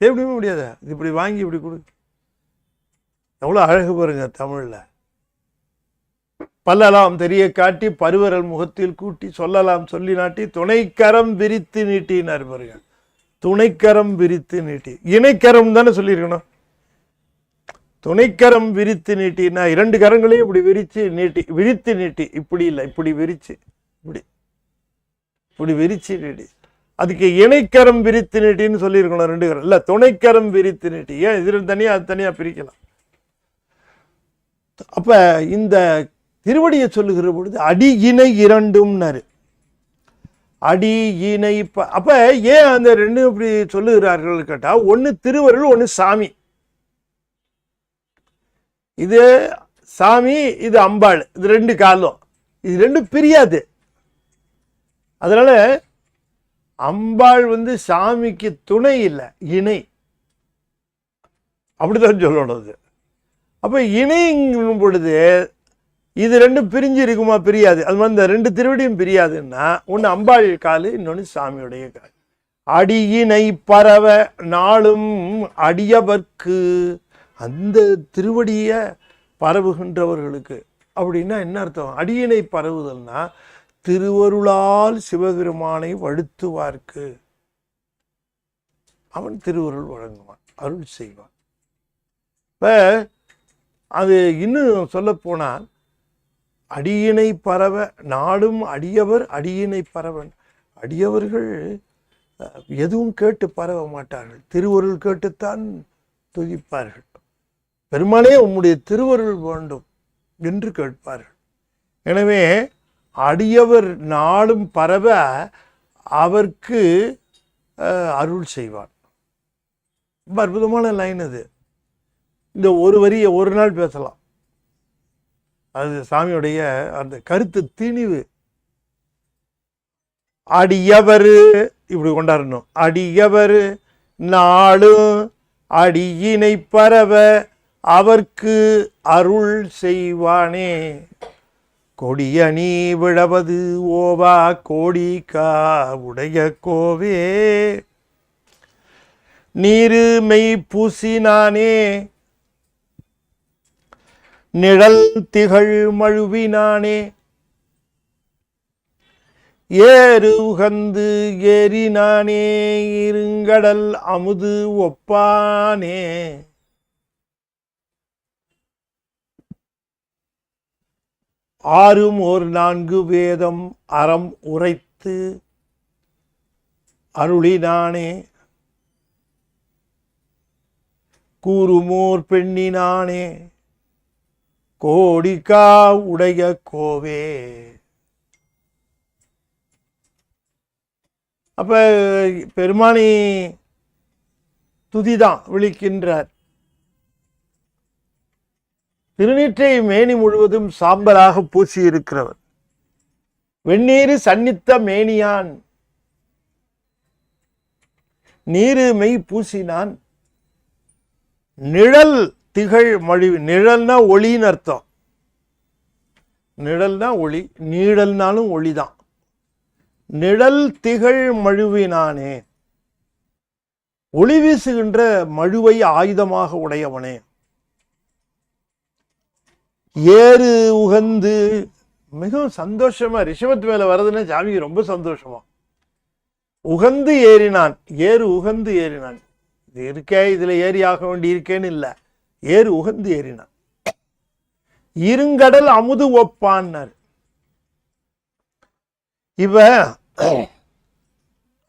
எப்படியுமே முடியாது. இது இப்படி வாங்கி இப்படி கொடு. எவ்வளோ அழகு பாருங்க தமிழில். பல்லலாம் தெரிய காட்டி பருவரல் முகத்தில் கூட்டி சொல்லலாம் சொல்லி நாட்டி துணைக்கரம் விரித்து நீட்டினார் பாருங்க. துணைக்கரம் விரித்து நீட்டி, இணைக்கரம் தானே சொல்லியிருக்கணும். துணைக்கரம் விரித்து நீட்டினா இரண்டு கரங்களையும் இப்படி விரித்து நீட்டி, இப்படி இல்லை, இப்படி விரிச்சு, இப்படி விரிச்சு நீட்டி. அதுக்கு இணைக்கரம் விரித்து நீட்டின்னு சொல்லியிருக்கணும். ரெண்டு கரம் இல்லை, துணைக்கரம் விரித்து நீட்டி. ஏன் இது தனியாக அது தனியாக பிரிக்கலாம். அப்ப இந்த திருவடியை சொல்லுகிற பொழுது அடி இணை இரண்டும்னாரு. அடி இணை. அப்ப ஏன் அந்த ரெண்டும் இப்படி சொல்லுகிறார்கள் கேட்டா, ஒன்னு திருவருள், ஒன்னு சாமி. இது சாமி, இது அம்பாள். இது ரெண்டு காலம், இது ரெண்டும் பிரியாது. அதனால அம்பாள் சாமிக்கு துணை இல்லை, இணை. அப்படிதான் சொல்லணும். அப்ப இணைங்கும் பொழுது இது ரெண்டும் பிரிஞ்சு இருக்குமா? பிரியாது. அது மாதிரி இந்த ரெண்டு திருவடியும் பிரியாதுன்னா ஒன்று அம்பாள் காலு, இன்னொன்று சாமியுடைய கால். அடியினை பரவ நாளும் அடியவர்க்கு, அந்த திருவடிய பரவுகின்றவர்களுக்கு. அப்படின்னா என்ன அர்த்தம்? அடியினை பரவுதல்னா திருவருளால் சிவபெருமானை வழுத்துவார்க்கு அவன் திருவருள் வழங்குவான், அருள் செய்வான். இப்ப அது இன்னும் சொல்ல போனால் அடியினை பரவ நாடும் அடியவர் அடியினை பரவன். அடியவர்கள் எதுவும் கேட்டு பரவ மாட்டார்கள், திருவருள் கேட்டுத்தான் துதிப்பார்கள். பெருமானே உம்முடைய திருவருள் வேண்டும் என்று கேட்பார்கள். எனவே அடியவர் நாளும் பரவ அவர்க்கு அருள் செய்வான். ரொம்ப அற்புதமான லைன் அது. இந்த ஒரு வரியை ஒரு நாள் பேசலாம். அது சாமியுடைய அந்த கருத்து திணிவு. அடியவர் இப்படி கொண்டாடணும். அடியவர் நாளும் அடியினை பரவ அவர்க்கு அருள் செய்வானே. கொடியணி விழவது ஓவா கோடிக்கா உடைய கோவே, நீரு மெய் பூசினானே நிழல் திகழ் மழுவினானே, ஏறு உகந்து ஏறினானே இருங்கடல் அமுது ஒப்பானே. ஆறும் ஓர் நான்கு வேதம் அறம் உரைத்து அருளினானே கூறுமோர் பெண்ணினானே கோடிக்கா உடைய கோவே. அப்ப பெருமானி துதிதான் விழிக்கின்றார். திருநீற்றை மேனி முழுவதும் சாம்பலாக பூசி இருக்கிறவர், வெந்நீரு சன்னித்த மேனியான், நீரு மெய் பூசினான், நிழல் திகழ் மழி. நிழல்னா ஒளின்னு அர்த்தம். நிழல்னா ஒளி, நீழல்னாலும் ஒளிதான். நிழல் திகழ் மழுவினானே, ஒளி வீசுகின்ற மழுவை ஆயுதமாக உடையவனே. ஏறு உகந்து, மிகவும் சந்தோஷமா ரிஷபத்து மேல வருதுன்னா சாமிக்கு ரொம்ப சந்தோஷமா. உகந்து ஏறினான், ஏறு உகந்து ஏறினான். இது இருக்கே, இதுல ஏறி ஆக வேண்டி இருக்கேன்னு இல்லை, ஏறு உகந்து ஏறினான். இருங்கடல் அமுது ஒப்பான்னார். இப்ப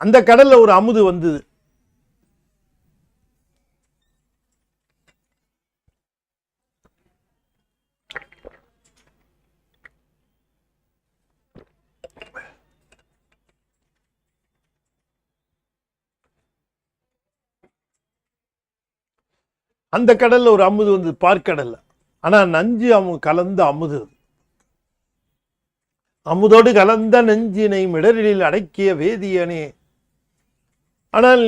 அந்த கடல்ல ஒரு அமுது வந்தது. அந்த கடல்ல ஒரு அமுது வந்து பார்க்கடல்ல. ஆனா நஞ்சு கலந்த அமுது, அமுதோடு கலந்த நெஞ்சினை மிடரில் அடக்கிய வேதியனே. ஆனால்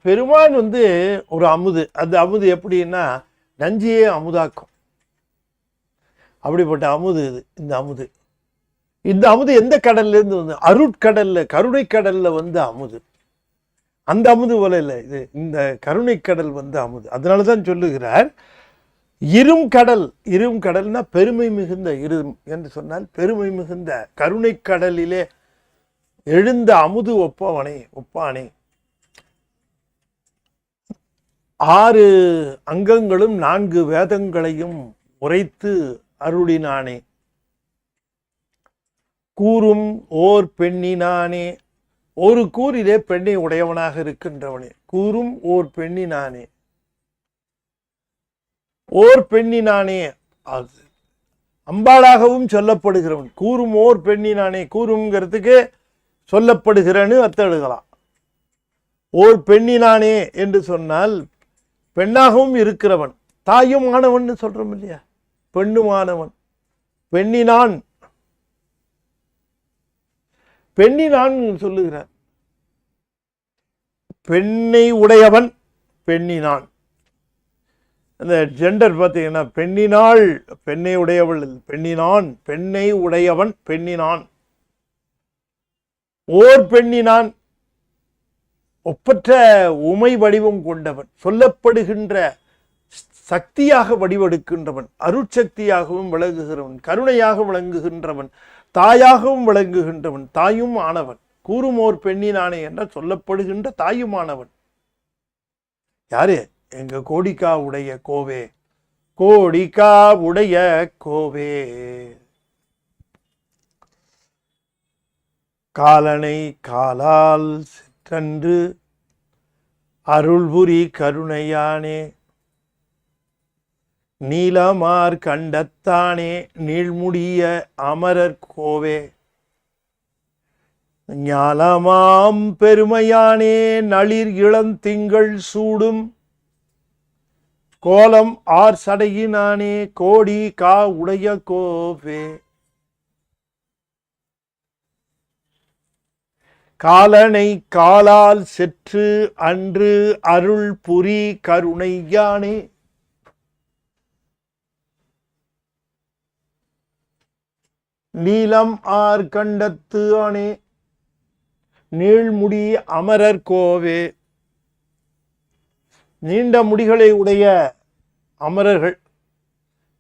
பெருமான் வந்து ஒரு அமுது. அந்த அமுது எப்படின்னா நஞ்சியே அமுதாக்கும். அப்படிப்பட்ட அமுது இது. இந்த அமுது எந்த கடல்ல இருந்து வந்து? அருட்கடல்ல, கருணை கடல்ல வந்து அமுது. அந்த அமுது போல இல்லை இது, இந்த கருணை கடல் வந்து அமுது. அதனாலதான் சொல்லுகிறார் இரும் கடல். இரும் கடல்னா பெருமை மிகுந்த, இரும் என்று சொன்னால் பெருமை மிகுந்த கருணை கடலிலே எழுந்த அமுது ஒப்பானே. 6 அங்கங்களும் 4 வேதங்களையும் உரைத்து அருளினானே. கூறும் ஓர் பெண்ணினானே, ஒரு கூறிலே பெண்ணை உடையவனாக இருக்கின்றவனே. கூறும் ஓர் பெண்ணினானே, ஓர் பெண்ணினானே, அம்பாளாகவும் சொல்லப்படுகிறவன். கூறும் ஓர் பெண்ணினானே, கூறுங்கிறதுக்கு சொல்லப்படுகிறன்னு அர்த்தம் எழுதலாம். ஓர் பெண்ணினானே என்று சொன்னால் பெண்ணாகவும் இருக்கிறவன், தாயும் ஆனவன் சொல்றோம் இல்லையா, பெண்ணுமானவன். பெண்ணினான், பெண்ணினான் சொல்லுகிறார். பெண்ணை உடையவன் பெண்ணினான். அந்த ஜெண்டர் பார்த்தீங்கன்னா பெண்ணினாள், பெண்ணை உடையவள், பெண்ணினான், பெண்ணை உடையவன் பெண்ணினான். ஓர் பெண்ணினான், ஒப்பற்ற உமை வடிவம் கொண்டவன், சொல்லப்படுகின்ற சக்தியாக வடிவெடுக்கின்றவன், அருட்சக்தியாகவும் விளங்குகிறவன், கருணையாக விளங்குகின்றவன், தாயாகவும் விளங்குகின்றவன், தாயும் ஆனவன். கூறுமோர் பெண்ணினானே என்ற சொல்லப்படுகின்ற தாயுமானவன் யாரு? எங்க கோடிக்கா உடைய கோவே, கோடிக்கா உடைய கோவே. காலனை காலால் சிற்றன்று அருள்புரி கருணையானே, நீலமார் கண்டத்தானே, நீள்முடிய அமரர் கோவே. ஞாலமாம் பெருமையானே, நளிர் இளந்திங்கள் சூடும் கோலம் ஆர் சடையினானே, கோடி கா உடைய கோவே. காலனை காலால் செற்று அன்று அருள் புரி கருணையானே. நீலம் ஆர் கண்டத்து ஆனே, நீள்முடி அமரர் கோவே. நீண்ட முடிகளை உடைய அமரர்கள்,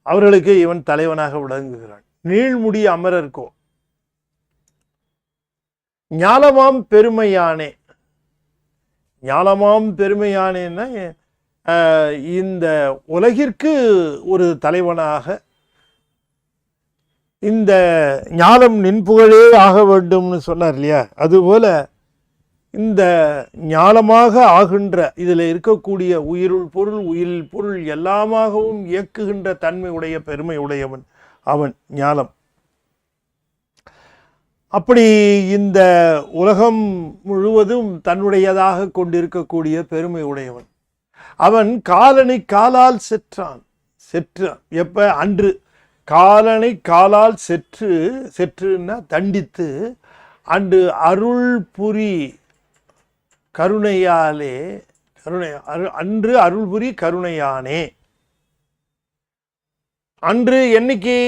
அவர்களுக்கு இவன் தலைவனாக விளங்குகிறான். நீள்முடி அமரர் கோ. ஞாலமாம் பெருமையானே, ஞாலமாம் பெருமையானேன்னா இந்த உலகிற்கு ஒரு தலைவனாக இந்த ஞானம் நின்புகழே ஆக வேண்டும்னு சொன்னார் இல்லையா, அதுபோல இந்த ஞானமாக ஆகின்ற இதில் இருக்கக்கூடிய உயிருள் பொருள் உயிரில் பொருள் எல்லாமாகவும் இயக்குகின்ற தன்மை உடைய பெருமை உடையவன் அவன் ஞானம். அப்படி இந்த உலகம் முழுவதும் தன்னுடையதாக கொண்டிருக்கக்கூடிய பெருமை உடையவன் அவன். காலனை காலால் செற்றான். எப்ப? அன்று. காலனை காலால் செற்றுன்னா தண்டித்து, அன்று அருள் புரி கருணையாலே அன்று அருள் புரி கருணையானே. அன்று என்னைக்கு?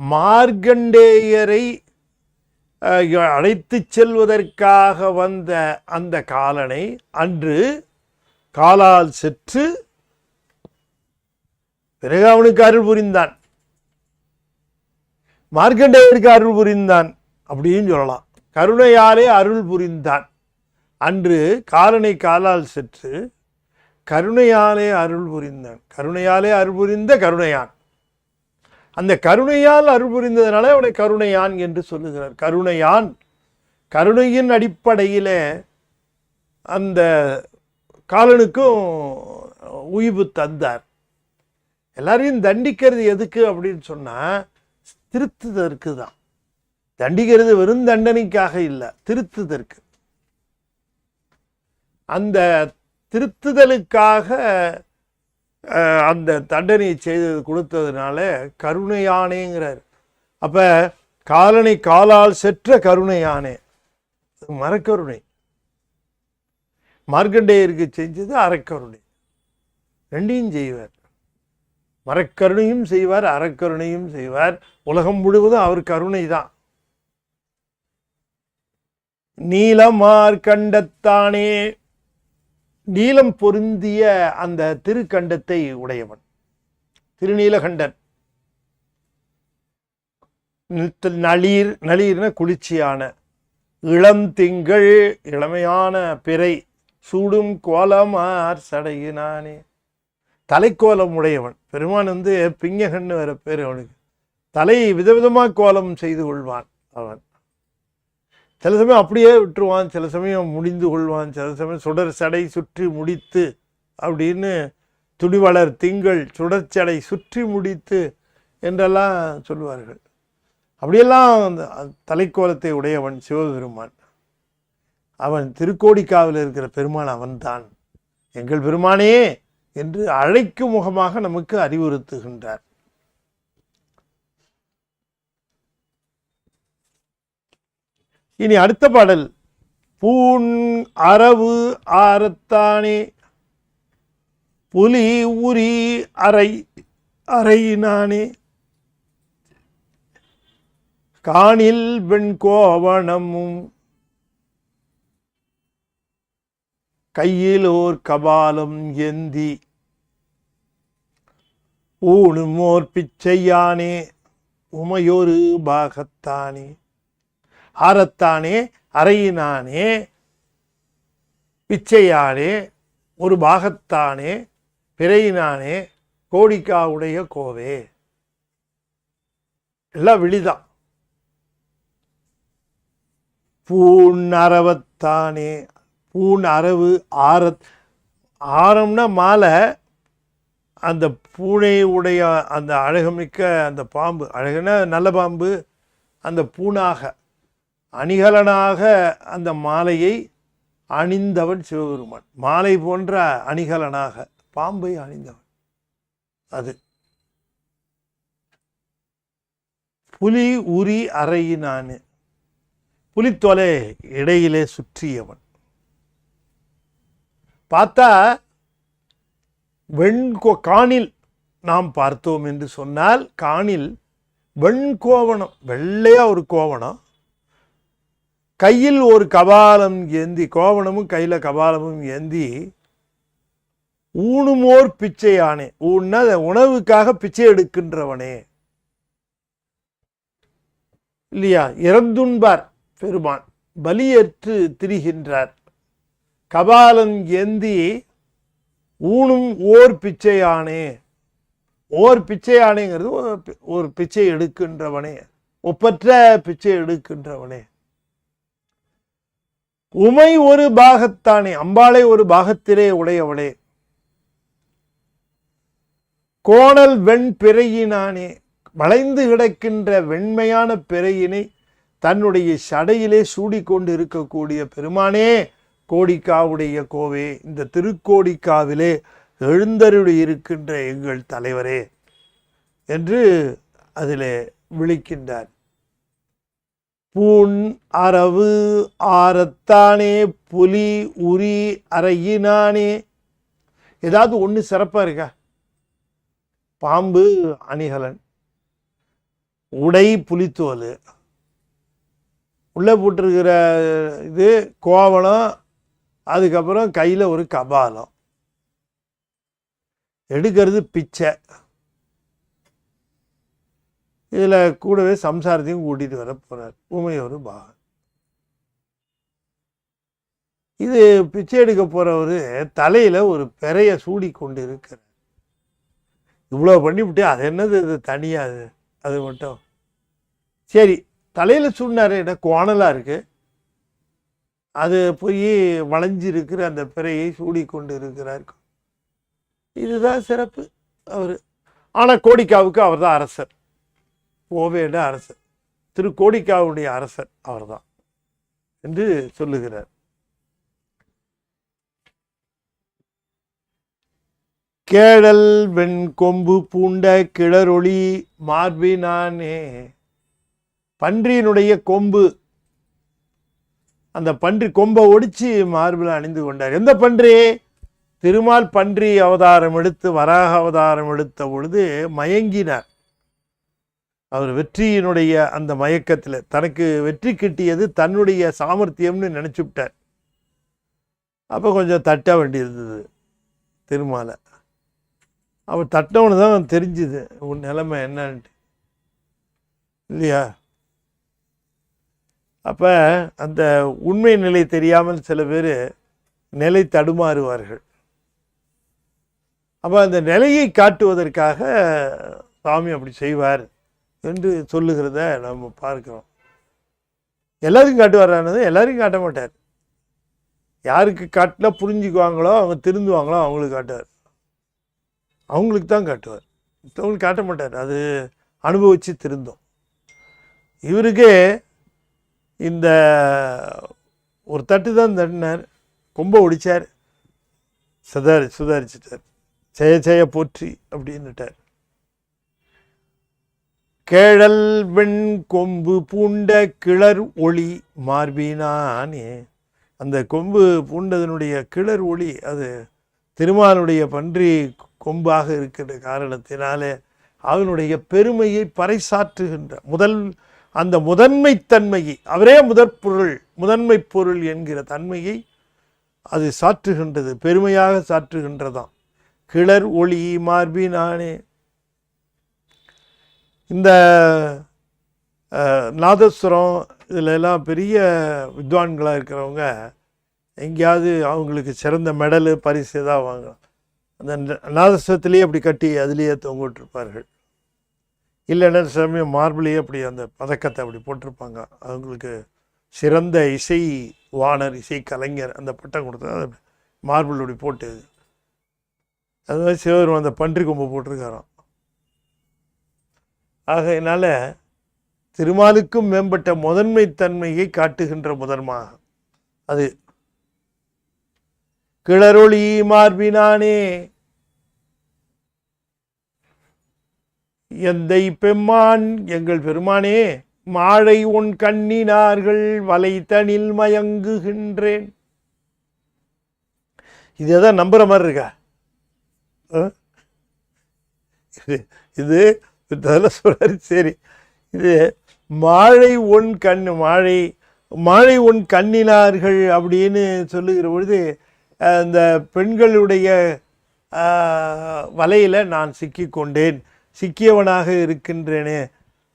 மார்க்கண்டேயரை அழைத்து செல்வதற்காக வந்த அந்த காலனை அன்று காலால் செற்று பிறகு அவனுக்கு அருள் புரிந்தான். மார்க்கண்டேயருக்கு அருள் புரிந்தான் அப்படின்னு சொல்லலாம். கருணையாலே அருள் புரிந்தான். அன்று காலனை காலால் செற்று கருணையாலே அருள் புரிந்தான். கருணையாலே அருள் புரிந்த கருணையான். அந்த கருணையால் அருள் புரிந்ததுனால அவனை கருணையான் என்று சொல்லுகிறார். கருணையான் கருணையின் அடிப்படையில் அந்த காலனுக்கும் உய்வு தந்தார். எல்லாரையும் தண்டிக்கிறது எதுக்கு அப்படின்னு சொன்னால் திருத்துதற்கு தான். தண்டிக்கிறது வெறும் தண்டனைக்காக இல்லை, திருத்துதற்கு. அந்த திருத்துதலுக்காக அந்த தண்டனையை செய்தது கொடுத்ததுனால கருணையானேங்கிறார். அப்ப காலனை காலால் செற்ற கருணையானே மரக்கருணை. மார்க்கண்டேயருக்கு செஞ்சது அறக்கருணை. ரெண்டையும் செய்வார். மரக்கருணையும் செய்வார், அறக்கருணையும் செய்வார். உலகம் முழுவதும் அவர் கருணை தான். நீலமார்க்கண்டத்தானே, நீலம் பொருந்திய அந்த திருக்கண்டத்தை உடையவன் திருநீலகண்டன். நளிர்ன குளிர்ச்சியான இளம் திங்கள் இளமையான பிறை சூடும் கோலமார் சடையினானே. தலைக்கோலம் உடையவன் பெருமான். பிங்ககன்னு வர பேர் அவனுக்கு. தலை விதவிதமாக கோலம் செய்து கொள்வான் அவன். சில சமயம் அப்படியே விட்டுருவான், சில சமயம் முடிந்து கொள்வான், சில சமயம் சுடர் சடை சுற்றி முடித்து அப்படின்னு துடிவளர் திங்கள் சுடற்சடை சுற்றி முடித்து என்றெல்லாம் சொல்லுவார்கள். அப்படியெல்லாம் அந்த தலைக்கோலத்தை உடையவன் சிவபெருமான். அவன் திருக்கோடிக்காவில் இருக்கிற பெருமான் அவன்தான். எங்கள் பெருமானே என்று அழைக்கும் முகமாக நமக்கு அறிவுறுத்துகின்றார். இனி அடுத்த பாடல். பூண் அரவு ஆரத்தானே புலி உரி அறையினானே காணில் வெண்கோவணமும் கையிலோர் கபாலம் ஏந்தி ஊணுமோர் பிச்சையானே உமையொரு பாகத்தானே. ஆரத்தானே அறையினானே பிச்சையானே ஒரு பாகத்தானே பிறையினானே கோடிக்காவுடைய கோவே. எல்லாம் விழிதான். பூண் அரவத்தானே, பூண் அரவு ஆரம்னா மாலை. அந்த பூனை உடைய அந்த அழகுமிக்க அந்த பாம்பு, அழகுனா நல்ல பாம்பு, அந்த பூனாக அணிகலனாக அந்த மாலையை அணிந்தவன் சிவபெருமான். மாலை போன்ற அணிகலனாக பாம்பை அணிந்தவன். அது புலி உரி அறையினான். புலித்தொலை இடையிலே சுற்றியவன். பார்த்தா காணில் நாம் பார்த்தோம் என்று சொன்னால் காணில் வெண்கோவணம், வெள்ளையா ஒரு கோவணம், கையில் ஒரு கபாலம் ஏந்தி, கோவணமும் கையில கபாலமும் ஏந்தி ஊணுமோர் பிச்சையானே. ஊன்னா உணவுக்காக பிச்சை எடுக்கின்றவனே இல்லையா. இறந்துண்பார் பெருமான், பலியேற்று திரிகின்றார். கபாலம் ஏந்தி ஊணும் ஓர் பிச்சையானே. ஓர் பிச்சை யானைங்கிறது ஒரு பிச்சை எடுக்கின்றவனே, ஒப்பற்ற பிச்சை எடுக்கின்றவனே. உமை ஒரு பாகத்தானே, அம்பாளை ஒரு பாகத்திலே உடையவளே. கோணல் வெண் பிறையினானே, வளைந்து கிடக்கின்ற வெண்மையான பிறையினை தன்னுடைய சடையிலே சூடிக்கொண்டு இருக்கக்கூடிய பெருமானே, கோடிக்காவுடைய கோவே, இந்த திருக்கோடிக்காவிலே எழுந்தருளி இருக்கின்ற எங்கள் தலைவரே என்று அதிலே விழிக்கின்றார். பூண் அரவு ஆரத்தானே, புலி உரி அறையினானே. ஏதாவது ஒன்று சிறப்பாக இருக்கா? பாம்பு அணிகலன், உடை புலித்தோல், உள்ளே போட்டிருக்கிற இது கோவணம், அதுக்கப்புறம் கையில் ஒரு கபாலம், எடுக்கிறது பிச்சை, இதில் கூடவே சம்சாரத்தையும் கூட்டிகிட்டு வர போகிறார். உமையொரு பாகம். இது பிச்சை எடுக்க போகிறவர் தலையில் ஒரு பெறையை சூடி கொண்டு இருக்கிறார். இவ்வளோ பண்ணிவிட்டு அது என்னது, இது தனியாது, அது மட்டும் சரி. தலையில் சூடினார், என்ன கோணலாக இருக்குது, அது போய் வளைஞ்சிருக்கிற அந்த பிறையை சூடி கொண்டு இருக்கிறார். இதுதான் சிறப்பு அவர். ஆனால் கோடிக்காவுக்கு அவர் தான் அரசர், கோவேட அரசர், திருக்கோடிக்காவுடைய அரசர் அவர் தான் என்று சொல்லுகிறார். கேழல் வெண் கொம்பு பூண்ட கிளரொளி மார்பினானே. பன்றியினுடைய கொம்பு, அந்த பன்றி கொம்பை ஒடிச்சு மார்பில் அணிந்து கொண்டார். எந்த பன்றி? திருமால் பன்றி அவதாரம் எடுத்து வராக அவதாரம் எடுத்த பொழுது மயங்கினார். அவர் வெற்றியினுடைய அந்த மயக்கத்தில் தனக்கு வெற்றி கிட்டியது தன்னுடைய சாமர்த்தியம்னு நினச்சுவிட்டார். அப்போ கொஞ்சம் தட்ட வேண்டியிருந்தது திருமாலை. அவர் தட்டவனு தான் தெரிஞ்சுது உன் நிலைமை என்னன்ட்டு, இல்லையா? அப்போ அந்த உண்மை நிலை தெரியாமல் சில பேர் நிலை தடுமாறுவார்கள். அப்போ அந்த நிலையை காட்டுவதற்காக சாமி அப்படி செய்வார் என்று சொல்லுகிறத நம்ம பார்க்கிறோம். எல்லாருக்கும் காட்டுவாரானது, எல்லாரையும் காட்ட மாட்டார். யாருக்கு காட்டினா புரிஞ்சுக்குவாங்களோ, அவங்க திருந்துவாங்களோ அவங்களுக்கு காட்டுவார். அவங்களுக்கு தான் காட்டுவார், மற்றவங்களுக்கு காட்ட மாட்டார். அது அனுபவித்து திருந்தோம். இவருக்கு இந்த ஒரு தட்டு தான் தட்டினார், கொம்பை ஒடிச்சார், சுதாரிச்சிட்டார். ஜெய ஜெய போற்றி அப்படின்னுட்டார். கேழல் வெண் கொம்பு பூண்ட கிளர் ஒளி மார்பினானே. அந்த கொம்பு பூண்டதனுடைய கிளர் ஒளி அது திருமாலுடைய பன்றி கொம்பாக இருக்கின்ற காரணத்தினாலே அவனுடைய பெருமையை பறைசாற்றுகின்ற அந்த முதன்மைத்தன்மையை, அவரே முதன்மை பொருள் என்கிற தன்மையை அது சாற்றுகின்றது, பெருமையாக சாற்றுகின்றதாம். கிளர் ஒளி மார்பினானே. இந்த நாதஸ்வரம் இதில் எல்லாம் பெரிய வித்வான்களாக இருக்கிறவங்க எங்கேயாவது அவங்களுக்கு சிறந்த மெடலு பரிசு தான் வாங்கலாம். அந்த நாதஸ்வரத்திலேயே அப்படி கட்டி அதுலேயே தொங்கிட்டுருப்பார்கள். இல்லைன்னா சமயம் மார்பிளையே அப்படி அந்த பதக்கத்தை அப்படி போட்டிருப்பாங்க. அவங்களுக்கு சிறந்த இசை வாணர், இசை கலைஞர் அந்த பட்டம் கொடுத்தா மார்பிள் அப்படி போட்டு, அது மாதிரி சிவரும் அந்த பன்றி கொம்பு போட்டிருக்காராம். ஆகையினால திருமாலுக்கும் மேம்பட்ட முதன்மைத்தன்மையை காட்டுகின்ற முதன்மாக அது. கிளரொளி மார்பினானே. எந்தை பெம்மான், எங்கள் பெருமானே, மாழை உன் கண்ணினார்கள் வலைத்தனில் மயங்குகின்றேன். இதுதான் நம்புற மாதிரி இருக்கா? இது இதெல்லாம் சொல்றாரு. சரி, இது மாழை ஒன் மாழை ஒன் கண்ணினார்கள் அப்படின்னு சொல்லுகிற பொழுது அந்த பெண்களுடைய வலையில் நான் சிக்கிக்கொண்டேன், சிக்கியவனாக இருக்கின்றேனே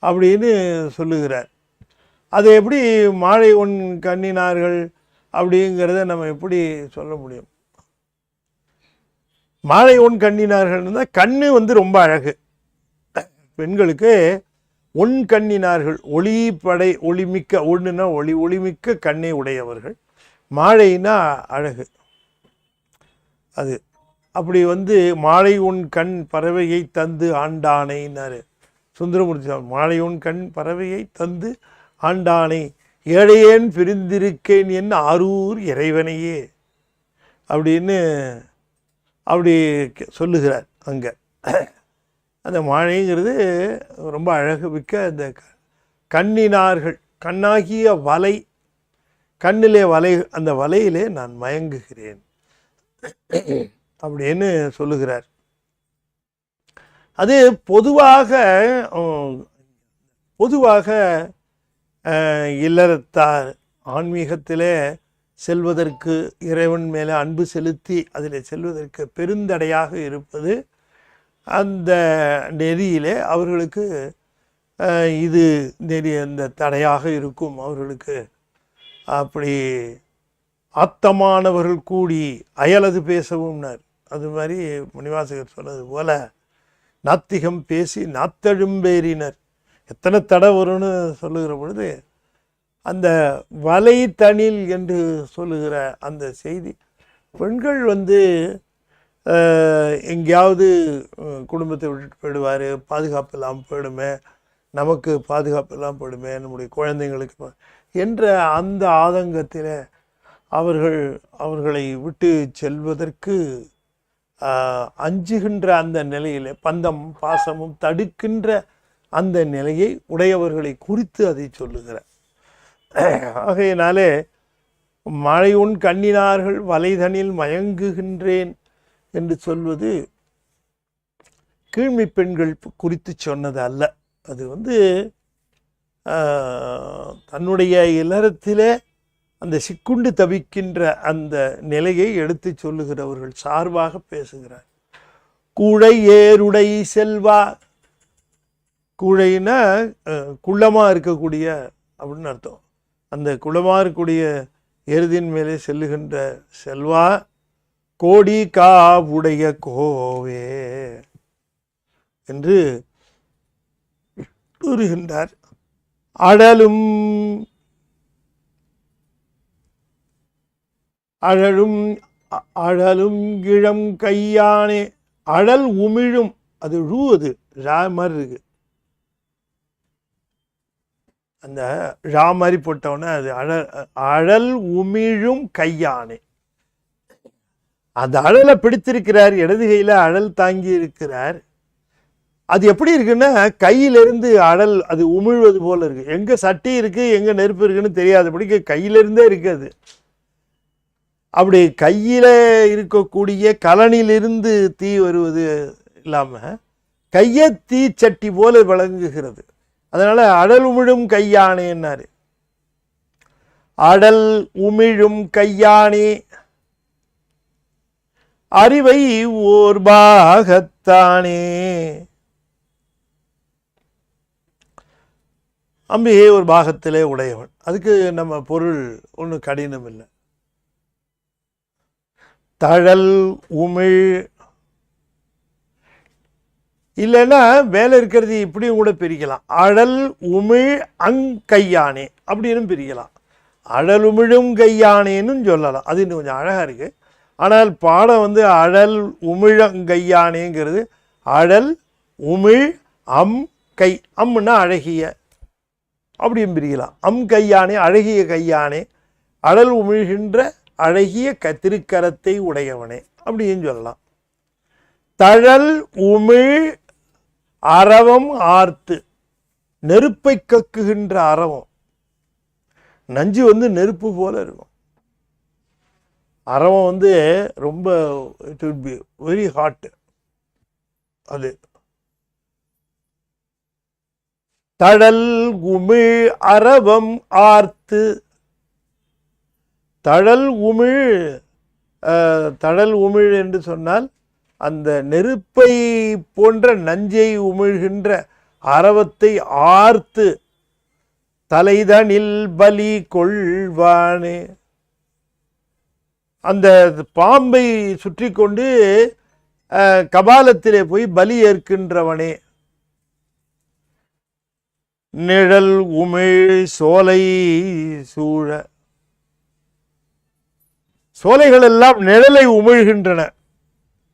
அப்படின்னு சொல்லுகிறார். அது எப்படி மாழை ஒன் கண்ணினார்கள் அப்படிங்கிறத நம்ம எப்படி சொல்ல முடியும்? மாழை ஒன் கண்ணினார்கள்னா கண்ணு ரொம்ப அழகு, பெண்களுக்கு ஒன் கண்ணினார்கள், ஒளிமிக்க, ஒன்றுனா ஒளிமிக்க கண்ணை உடையவர்கள், மாழைனா அழகு. அது அப்படி மாலை உன் கண் பறவையை தந்து ஆண்டானைன்னாரு சுந்தரமூர்த்தி சாமி. மாலை உன் கண் பறவையை தந்து ஆண்டானை, ஏழையேன் பிரிந்திருக்கேன் என் ஆரூர் இறைவனையே அப்படின்னு அப்படி சொல்லுகிறார். அங்கே அந்த மாழைங்கிறது ரொம்ப அழகு மிக்க அந்த கண்ணினார்கள், கண்ணாகிய வலை, கண்ணிலே வலை, அந்த வலையிலே நான் மயங்குகிறேன் அப்படின்னு சொல்லுகிறார். அது பொதுவாக இல்லறத்தார் ஆன்மீகத்திலே செல்வதற்கு, இறைவன் மேலே அன்பு செலுத்தி அதில் செல்வதற்கு பெருந்தடையாக இருப்பது அந்த நெறியிலே அவர்களுக்கு இது நெறி அந்த தடையாக இருக்கும். அவர்களுக்கு அப்படி ஆத்தமானவர்கள் கூடி அயலது பேசவும்னார். அது மாதிரி மணிவாசகர் சொன்னது போல நாத்திகம் பேசி நாத்தழும்பேறினர். எத்தனை தடை வரும்னு சொல்லுகிற பொழுது அந்த வலை தனில் என்று சொல்லுகிற அந்த செய்தி, பெண்கள் எங்கேயாவது குடும்பத்தை விட்டுட்டு போயிடுவார், பாதுகாப்பு இல்லாமல் போயிடுமே, நமக்கு பாதுகாப்பு இல்லாமல் போயிடுமே, நம்முடைய குழந்தைங்களுக்கு என்ற அந்த ஆதங்கத்தில் அவர்களை விட்டு செல்வதற்கு அஞ்சுகின்ற அந்த நிலையில் பந்தம் பாசமும் தடுக்கின்ற அந்த நிலையை உடையவர்களை குறித்து அதை சொல்லுகிற. ஆகையினாலே மழை உன் கண்ணினார்கள் வலைதனில் மயங்குகின்றேன் என்று சொல்வது கீழ்மை பெண்கள் குறித்து சொன்னது அல்ல. அது தன்னுடைய இல்லறத்திலே அந்த சிக்குண்டு தவிக்கின்ற அந்த நிலையை எடுத்து சொல்லுகிறவர்கள் சார்பாக பேசுகிறார். கூழை ஏருடை செல்வா, கூழைனா குள்ளமாக இருக்கக்கூடிய அப்படின்னு அர்த்தம். அந்த குள்ளமாக இருக்கக்கூடிய எருதின் மேலே செல்லுகின்ற செல்வா, கோடி காவுடைய கோவே என்று கூறுகின்றார். அழலும் இளம் கையானே, அழல் உமிழும், அது ரூ, அது ரா மாதிரி இருக்கு, அந்த ரா மாதிரி போட்டவொன்னே அது அழல் உமிழும் கையானே. அந்த அழலை பிடித்திருக்கிறார், இடது கையில் அழல் தாங்கி இருக்கிறார். அது எப்படி இருக்குன்னா கையிலிருந்து அழல் அது உமிழ்வது போல இருக்கு. எங்கே சட்டி இருக்கு எங்கே நெருப்பு இருக்குன்னு தெரியாதபடிக்கு கையிலிருந்தே இருக்குது. அப்படி கையில் இருக்கக்கூடிய கலனிலிருந்து தீ வருவது இல்லாமல் கையை தீச்சட்டி போல விளங்குகிறது. அதனால அடல் உமிழும் கையானேன்னாரு. அடல் உமிழும் கையானே அறிவை ஓர் பாகத்தானே. அம்பிகை ஒரு பாகத்திலே உடையவன். அதுக்கு நம்ம பொருள் ஒன்றும் கடினம் இல்லை. தழல் உமிழ் இல்லைன்னா மேலே இருக்கிறது இப்படியும் கூட பிரிக்கலாம். அழல் உமிழ் அங்கையானே அப்படின்னு பிரிக்கலாம். அழல் உமிழும் கையானேன்னு சொல்லலாம். அது இன்னும் கொஞ்சம் அழகாக இருக்குது. ஆனால் பாடம் அழல் உமிழங்கையானேங்கிறது அழல் உமிழ் அம் கை. அம்முன்னா அழகிய அப்படியும் பிரிக்கலாம். அம் கையானே அழகிய கையானே, அழல் உமிழ்கின்ற அழகிய திருக்கரத்தை உடையவனே அப்படின்னு சொல்லலாம். தழல் உமிழ் அரவம் ஆர்த்து, நெருப்பை கக்குகின்ற அரவம். நஞ்சு நெருப்பு போல இருக்கும். அரவம் ரொம்ப it will be very hot. அது தழல் உமிழ் அரவம் ஆர்த்து. தழல் உமிழ் என்று சொன்னால் அந்த நெருப்பை போன்ற நஞ்சை உமிழ்கின்ற அரவத்தை ஆர்த்து தலைதனில் பலி கொள்வானே. அந்த பாம்பை சுற்றி கொண்டு கபாலத்திலே போய் பலி ஏற்கின்றவனே. நிழல் உமிழ் சோலை சூழ. சோலைகள் எல்லாம் நிழலை உமிழ்கின்றன.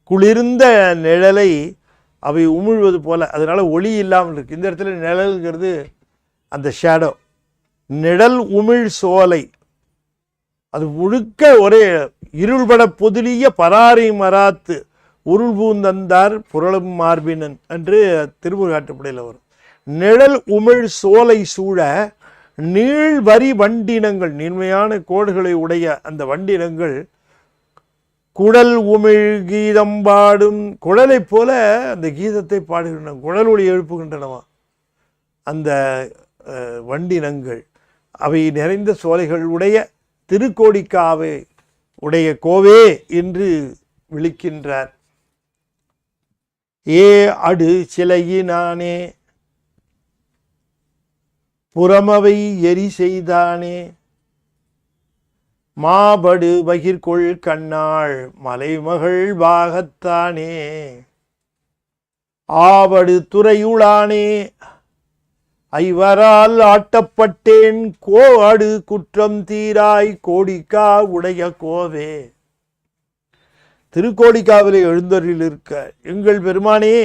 குளிர்ந்த நிழலை அவை உமிழ்வது போல. அதனால ஒளி இல்லாமல் இருக்கு. இந்த இடத்துல நிழல்ங்கிறது அந்த ஷேடோ. நிழல் உமிழ் சோலை, அது முழுக்க ஒரே இருள்பட பொதுலிய பராரி மராத்து உருள் பூந்தந்தார் புரளும் மார்பினன் என்று திருமுருகாற்றுப்படையில் வரும். நிழல் உமிழ் சோலை சூழ நீள் வரி வண்டினங்கள், நீண்மையான கோடுகளை உடைய அந்த வண்டினங்கள் குழல் உமிழ் கீதம் பாடும். குழலை போல அந்த கீதத்தை பாடுகின்றன, குழல் ஒளி எழுப்புகின்றனவா அந்த வண்டினங்கள். அவை நிறைந்த சோலைகள் உடைய திருக்கோடிக்காவை உடைய கோவே என்று விழிக்கின்றார். ஏ அடு சிலையினானே புறமவை எரி செய்தானே மாபடு பகிர்கொள் கண்ணாள் மலைமகள் பாகத்தானே ஆவடு துறையுளானே ஐவரால் ஆட்டப்பட்டேன் கோடு குற்றம் தீராய் கோடிக்கா உடைய கோவே. திருக்கோடிக்காவிலே எழுந்தருளில் இருக்க எங்கள் பெருமானே,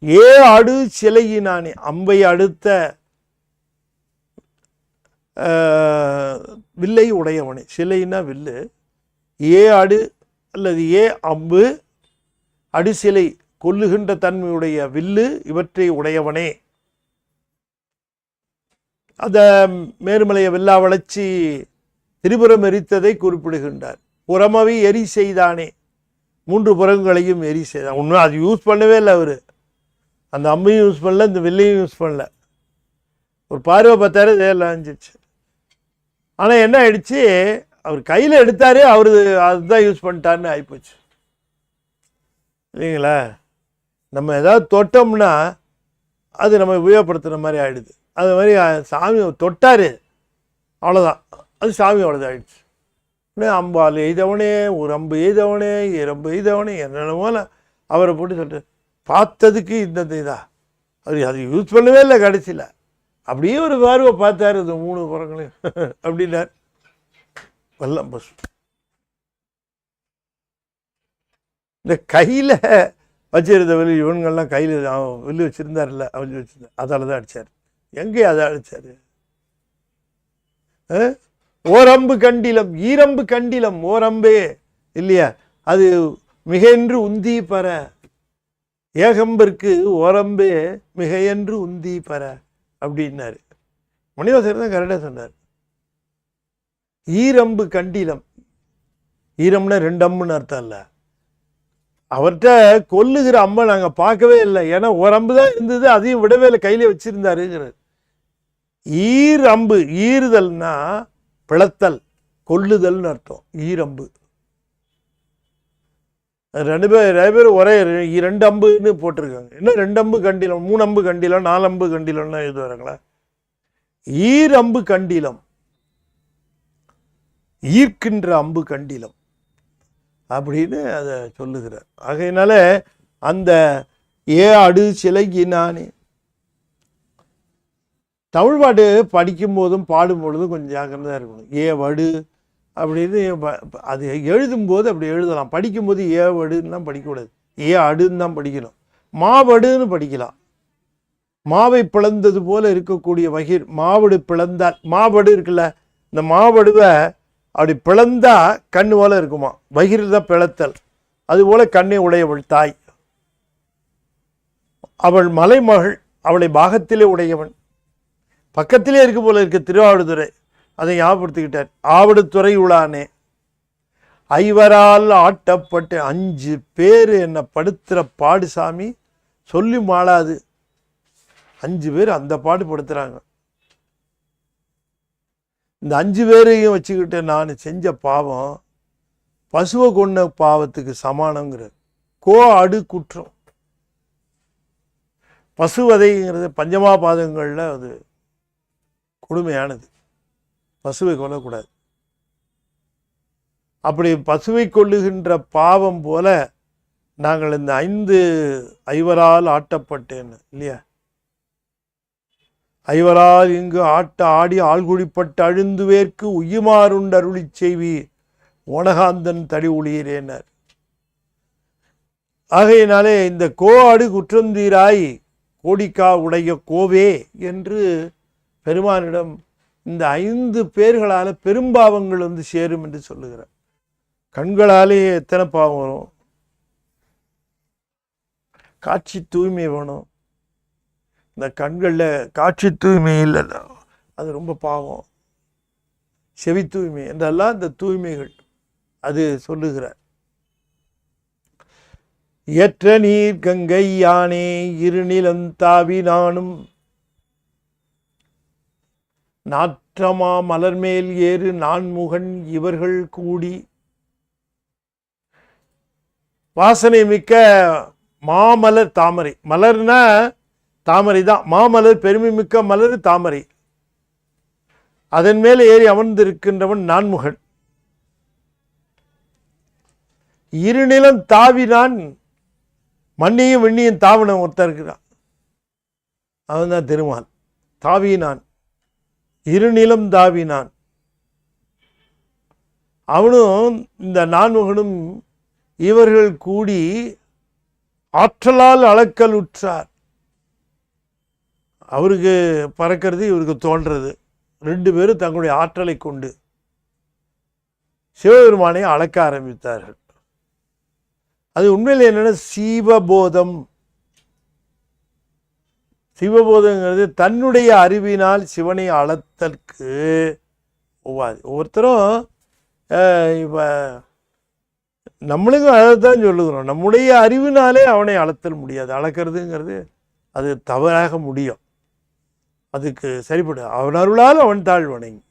ஏ அடு சிலையினானே, அம்பை அடுத்த வில்லை உடையவனே. சிலைன்னா வில்லு, ஏ அடு அல்லது ஏ அம்பு, அடு சிலை கொல்லுகின்ற தன்மையுடைய வில்லு, இவற்றை உடையவனே. அந்த மேருமலையை வெல்லா வளர்ச்சி திரிபுரம் எரித்ததை குறிப்பிடுகின்றார். புறமவை எரி செய்தானே, 3 புறங்களையும் எரி செய்தான். ஒன்றும் அது யூஸ் பண்ணவே இல்லை அவர். அந்த அம்பையும் யூஸ் பண்ணல, இந்த வில்லையும் யூஸ் பண்ணல. ஒரு பார்வை பார்த்தாரு, இதெல்லாம் அஞ்சிச்சு. ஆனால் என்ன ஆயிடுச்சு, அவர் கையில் எடுத்தாரு, அவரு அதுதான் யூஸ் பண்ணிட்டாருன்னு ஆகிப்போச்சு இல்லைங்களா. நம்ம ஏதாவது தொட்டோம்னா அது நம்ம உபயோகப்படுத்துகிற மாதிரி ஆகிடுது. அது மாதிரி சாமி தொட்டார், அவ்வளோதான், அது சாமி அவ்வளோதான் ஆயிடுச்சு. அம்பால் எய்தவனே, ஒரு அம்பு எய்தவனே, இரம்பு எய்தவனே, என்னென்னமோல அவரை போட்டு சொல்லிட்டு பார்த்ததுக்கு இந்த இதா அது யூஸ் பண்ணவே இல்லை. கடைசியில் அப்படியே ஒரு பார்வை பார்த்தாரு, இந்த 3 புறங்களையும் அப்படின்னார். வெள்ளம் பசு இந்த கையில் வச்சிருந்த வெளி இவன்கள்லாம் கையில் வெளி வச்சுருந்தார்ல, அவன் வச்சுருந்தார், அதால் தான் அடித்தார். எங்கே அதை அடித்தார்? ஓரம்பு கண்டிலம் ஈரம்பு கண்டிலம் ஓரம்பே இல்லையா, அது மிகையென்று உந்தி பர. ஏகம்பிற்கு ஓரம்பே மிகையென்று உந்தி பர அப்படின்னாரு. மணிவாசகர் தான் கரெக்டாக சொன்னார். ஈரம்பு கண்டிலம், ஈரம்னா 2 அம்புன்னு அர்த்தம் இல்லை. அவர்கிட்ட கொல்லுகிற அம்பை நாங்கள் பார்க்கவே இல்லை, ஏன்னா ஒரு அம்பு தான் இருந்தது, அதையும் விடவே இல்லை, கையில வச்சிருந்தாருங்கிறார். ஈர் அம்பு, ஈறுதல்னா பிளத்தல், கொல்லுதல்னு அர்த்தம். ஈரம்பு 2 பேர் ஒரே 2 அம்புன்னு போட்டிருக்காங்க. இன்னும் 2 அம்பு கண்டிலம், 3 அம்பு கண்டிலம், 4 அம்பு கண்டிலம்னா எழுதுவாருங்களா. ஈரம்பு கண்டிலம், ஈர்க்கின்ற அம்பு கண்டிலம் அப்படின்னு அதை சொல்லுகிறார். ஆகையினால அந்த ஏ அடு சிலையினானே, தமிழ் பாட்டு படிக்கும் போதும் பாடும் பொழுதும் கொஞ்சம் ஜாக்கிரதையாக இருக்கணும். ஏ வடு அப்படின்னு அது எழுதும்போது அப்படி எழுதலாம், படிக்கும்போது ஏ வடுன்னு தான் படிக்கக்கூடாது, ஏ அடுன்னு தான் படிக்கணும். மாவடுன்னு படிக்கலாம். மாவை பிளந்தது போல இருக்கக்கூடிய வகிர், மாவடு பிளந்தால், மாவடு இருக்குல்ல, இந்த மாவடுவை அப்படி பிளந்தா கண்ணு போல இருக்குமா, வகிர் தான் பிளத்தல். அதுபோல கண்ணை உடையவள் தாய், அவள் மலைமகள், அவளை பாகத்திலே உடையவன். பக்கத்திலே இருக்கு போல இருக்கு திருவாவடுதுறை, அதை ஞாபகப்படுத்திக்கிட்டார். ஆவடுதுறை உளானே ஐவரால் ஆட்டப்பட்டு 5 பேர் என்னை படுத்துகிற பாடு சாமி சொல்லி மாளாது. 5 பேர் அந்த பாடு படுத்துகிறாங்க. இந்த 5 பேரையும் வச்சுக்கிட்டு நான் செஞ்ச பாவம் பசுவை கொண்ட பாவத்துக்கு சமானங்கிற கோ அடு குற்றம். பசுவதைங்கிறது பஞ்சமா பாதங்களில் அது கொடுமையானது. பசுவை கொல்லக்கூடாது. அப்படி பசுவை கொல்லுகின்ற பாவம் போல நாங்கள் இந்த 5 ஐவரால் ஆட்டப்பட்டேன்னு இல்லையா, ஐவரால் இங்கு ஆட்ட ஆடி ஆள்குடிப்பட்டு அழுந்துவேற்கு உய்யுமாறுண்டு அருளி செய்வீர் ஓனகாந்தன் தடி ஒளியிறேனர். ஆகையினாலே இந்த கோஆடு குற்றந்தீராய் கோடிக்கா உடைய கோவே என்று பெருமானிடம் இந்த 5 பேர்களால் பெரும்பாவங்கள் வந்து சேரும் என்று சொல்லுகிறார். கண்களாலே எத்தனை பாவம் வரும்? காட்சி தூய்மை வேணும். இந்த கண்களில் காட்சி தூய்மை இல்லை, அது ரொம்ப பாவம். செவி தூய்மை என்றெல்லாம் இந்த தூய்மைகள் அது சொல்லுகிறார். ஏற்ற நீர் கங்கை யானே இருநிலந்தாவி நானும் நாற்றமா மலர்மேல் ஏறு நான்முகன் இவர்கள் கூடி வாசனை மிக்க மாமலர் தாமரை. மலர்னா தாமரை தான், மாமலர் பெருமை மிக்க மலர் தாமரை. அதன் மேலே ஏறி அமர்ந்திருக்கின்றவன் நான்முகன். இருநிலம் தாவினான், மண்ணையும் வெண்ணியும் தாவனம் ஒருத்தர் இருக்கிறான், அவன் தான் திருமால். தாவினான், இருநிலம் தாவினான். அவனும் இந்த நான்முகனும் இவர்கள் கூடி ஆற்றலால் அளக்கல் உற்றார். அவருக்கு பறக்கிறது, இவருக்கு தோன்றது. 2 பேரும் தங்களுடைய ஆற்றலை கொண்டு சிவபெருமானை அளக்க ஆரம்பித்தார்கள். அது உண்மையில் என்னென்ன சிவபோதம். சிவபோதங்கிறது தன்னுடைய அறிவினால் சிவனை அளத்தற்கு ஒவ்வாது. ஒவ்வொருத்தரும் இப்போ நம்மளுக்கும் அதைத்தான் சொல்லுகிறோம். நம்முடைய அறிவினாலே அவனை அளத்தல் முடியாது. அளக்கிறதுங்கிறது அது தவறாக முடியும். அதுக்கு சரிப்படு அவன் அருளால் அவன் தாழ் வணங்கி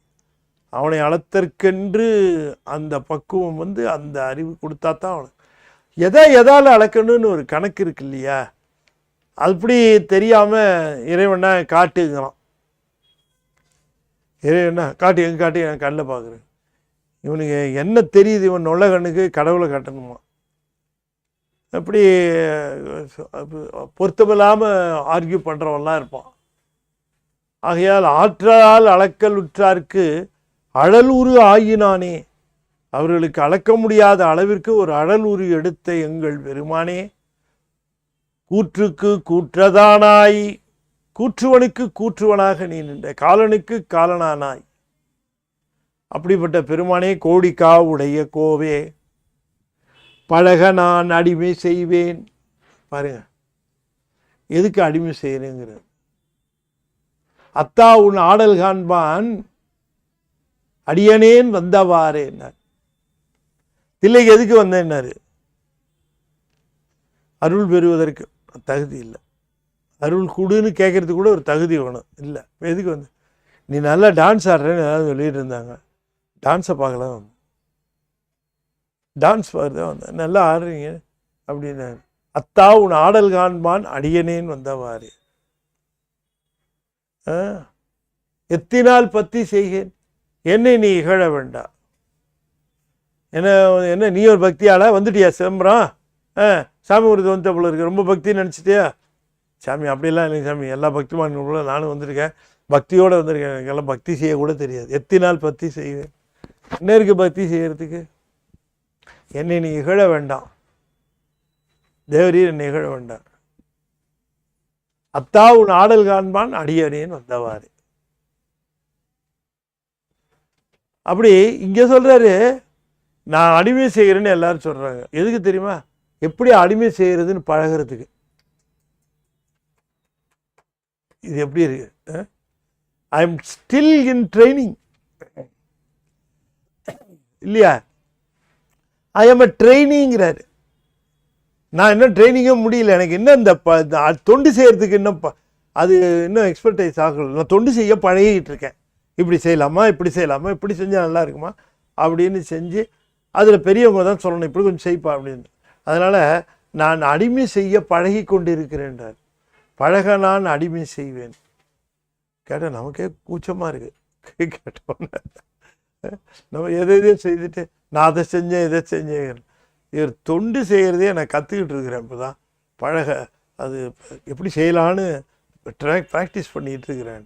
அவனை அளத்தற்கென்று அந்த பக்குவம் வந்து அந்த அறிவு கொடுத்தா தான் அவனுக்கு எதால் அளக்கணும்னு ஒரு கணக்கு இருக்கு இல்லையா? அப்படி தெரியாமல் இறைவனை காட்டுங்கிறான். இறைவனா காட்டு, எங்கே காட்டு, என் கண்ணில் பார்க்குறேன். இவனுக்கு என்ன தெரியுது? இவன் நொல்ல கண்ணுக்கு கடவுளை காட்டணுமா? அப்படி பொருத்தமில்லாமல் ஆர்கியூ பண்ணுறவன்லாம் இருப்பான். ஆகையால் ஆற்றால் அளக்கல் உற்றார்க்கு அழலுரு ஆயினானே, அவர்களுக்கு அளக்க முடியாத அளவிற்கு ஒரு அழலுரு எடுத்த எங்கள் பெருமானே, கூற்றுக்கு கூற்றதானாய், கூற்றுவனுக்கு கூற்றுவனாக நீ நின்ற, காலனுக்கு காலனானாய். அப்படிப்பட்ட பெருமானே, கோடிக்கா உடைய கோவே, பழக நான் அடிமை செய்வேன். பாருங்க, எதுக்கு அடிமை செய்யணுங்கிறது. அத்தா உன் ஆடல் காண்பான் அடியனேன் வந்தவாறே என்னார். தில்லைக்கு எதுக்கு வந்தேன்னாரு? அருள் பெறுவதற்கு தகுதி இல்லை. அருள் கூடுன்னு கேட்கறது கூட ஒரு தகுதி வேணும். இல்லை, எதுக்கு வந்து நீ நல்லா டான்ஸ் ஆடுறேன்னு ஏதாவது சொல்லிட்டு இருந்தாங்க. டான்ஸை பார்க்கலாம், டான்ஸ் பார்த்து வந்தேன், நல்லா ஆடுறீங்க அப்படின்னாரு. அத்தா உன் ஆடல் காண்பான் அடியனேன் வந்தவாறே. எத்தினால் பத்தி செய்கேன், என்னை நீ இகழ வேண்டாம். என்ன நீ ஒரு பக்தியாளா வந்துட்டியா சிதம்பரம்? சாமி ஒரு வந்த போல இருக்கு, ரொம்ப பக்தின்னு நினச்சிட்டியா? சாமி அப்படிலாம் இல்லைங்க சாமி, எல்லா பக்திமான்களும் நானும் வந்திருக்கேன், பக்தியோடு வந்திருக்கேன், எனக்கெல்லாம் பக்தி செய்யக்கூட தெரியாது. எத்தினால் பக்தி செய்வேன், என்ன இருக்கு பக்தி செய்யறதுக்கு? என்னை நீ இகழ வேண்டாம், தேவரீர் என்னை இகழ வேண்டாம். அத்தா உன் ஆடல் காண்பான் அடியனேன் வந்தவாறு. அப்படி இங்கே சொல்றாரு, நான் அடிமை செய்கிறேன்னு எல்லாரும் சொல்றாங்க. எதுக்கு தெரியுமா? எப்படி அடிமை செய்யறதுன்னு பழகிறதுக்கு. இது எப்படி இருக்கு? I am still in training இல்லையா? ஐ எம் அ ட்ரைனிங்கிறாரு. நான் இன்னும் ட்ரைனிங்கும் முடியல, எனக்கு இன்னும் இந்த தொண்டு செய்யறதுக்கு இன்னும் அது இன்னும் எக்ஸ்பர்டைஸ் ஆகலை. நான் தொண்டு செய்ய பழகிட்டு இருக்கேன். இப்படி செய்யலாமா, இப்படி செய்யலாமா, இப்படி செஞ்சால் நல்லா இருக்குமா அப்படின்னு செஞ்சு அதில் பெரியவங்க தான் சொல்லணும், இப்படி கொஞ்சம் செய்ப்பா அப்படின்னு. அதனால் நான் அடிமை செய்ய பழகி கொண்டு இருக்கிறேன்றார். பழக நான் அடிமை செய்வேன். கேட்டால் நமக்கே கூச்சமாக இருக்குது. கேட்டோன்னே நம்ம எதையும் செய்துட்டு நான் அதை செஞ்சேன் இதை செஞ்சேன். இவர் தொண்டு செய்கிறதே நான் கற்றுக்கிட்டு இருக்கிறேன். இப்போ தான் பழக அது எப்படி செய்யலான்னு ப்ராக்டிஸ் பண்ணிகிட்டு இருக்கிறேன்.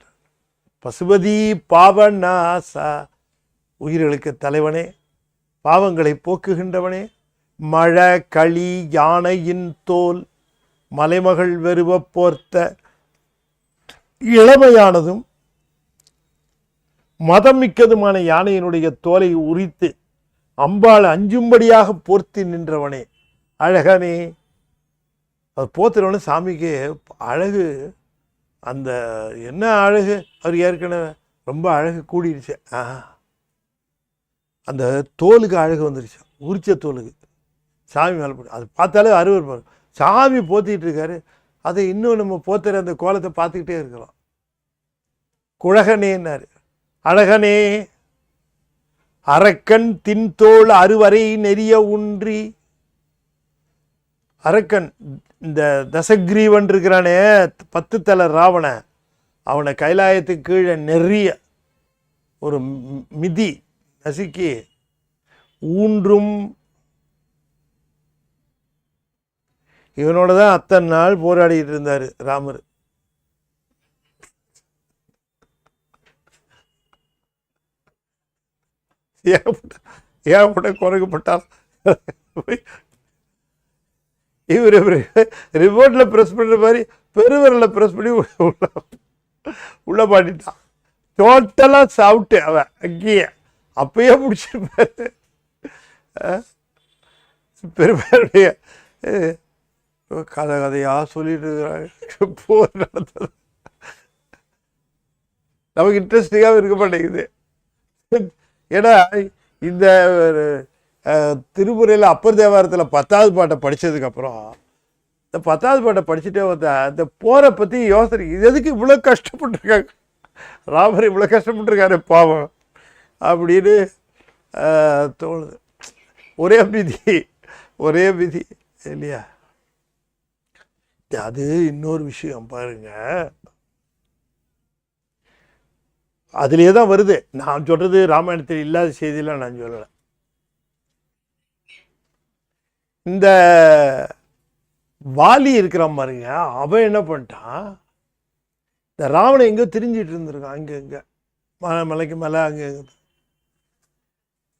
பசுபதி பாவநாசா, உயிர்களுக்கு தலைவனே, பாவங்களை போக்குகின்றவனே, மழ களி யானையின் தோல் மலைமகள் வெறுவ போர்த்த இளமையானதும் மதம் மிக்கதுமான யானையினுடைய தோலை உரித்து அம்பாள் அஞ்சும்படியாக போர்த்தி நின்றவனே, அழகனே. அது போத்துறவனே சாமிக்கு அழகு, அந்த என்ன அழகு, அவர் ஏற்கனவே ரொம்ப அழகு கூடிடுச்சு. அந்த தோலுக்கு அழகு வந்துருச்சு, உரிச்ச தோலுக்கு சாமி மேலே போட்டு அது பார்த்தாலே அருவர். சாமி போத்திட்டு இருக்காரு, அதை இன்னும் நம்ம போத்துற அந்த கோலத்தை பார்த்துக்கிட்டே இருக்கலாம். குழகனேன்னாரு, அழகனே அரக்கன் தின்தோள் அறுவரை நெறிய ஊன்றி. அரக்கன் இந்த தசகிரீவன் இருக்கிறானே, 10 தலை ராவணன், அவனை கைலாயத்துக்கு கீழே நெறிய ஒரு மிதி நசுக்கி ஊன்றும். இவனோட தான் அத்தனை நாள் போராடிட்டு இருந்தார் ராமர். ஏன் குறைக்கப்பட்டார். இவர் ரிமோட்ல பிரஸ் பண்ற மாதிரி பெருவரில் பிரஸ் பண்ணி உள்ள மாட்டிட்டான். டோட்டலா சாப்பிட்டு அவன் அங்கேயே அப்பயே முடிச்சிருப்பாரு. பெருமாளுடைய கதையா சொல்லிட்டு இருக்கிறாங்க. போர் நடந்தது நமக்கு இன்ட்ரெஸ்டிங்காக இருக்க மாட்டேங்குது. ஏன்னா இந்த திருமுறையில் அப்பர் தேவாரத்தில் 10வது பாட்டை படித்ததுக்கப்புறம் இந்த 10வது பாட்டை படிச்சுட்டே வந்தா இந்த போரை பற்றி யோசனை, இது எதுக்கு இவ்வளோ கஷ்டப்பட்டுருக்காங்க, ராமர் இவ்வளோ கஷ்டப்பட்டுருக்காரு பாவம் அப்படின்னு தோணுது. ஒரே விதி இல்லையா? அது இன்னொரு விஷயம் பாருங்க, அதுலேயே தான் வருது. நான் சொல்றது ராமாயணத்தில் இல்லாத செய்தியெல்லாம் நான் சொல்லலை. இந்த வாலி இருக்கிறான் பாருங்க, அவன் என்ன பண்ணிட்டான், இந்த ராவணன் எங்கோ திரிஞ்சிட்டு இருந்திருக்கான், அங்கே இங்கே மலைக்கு மேலே அங்கே.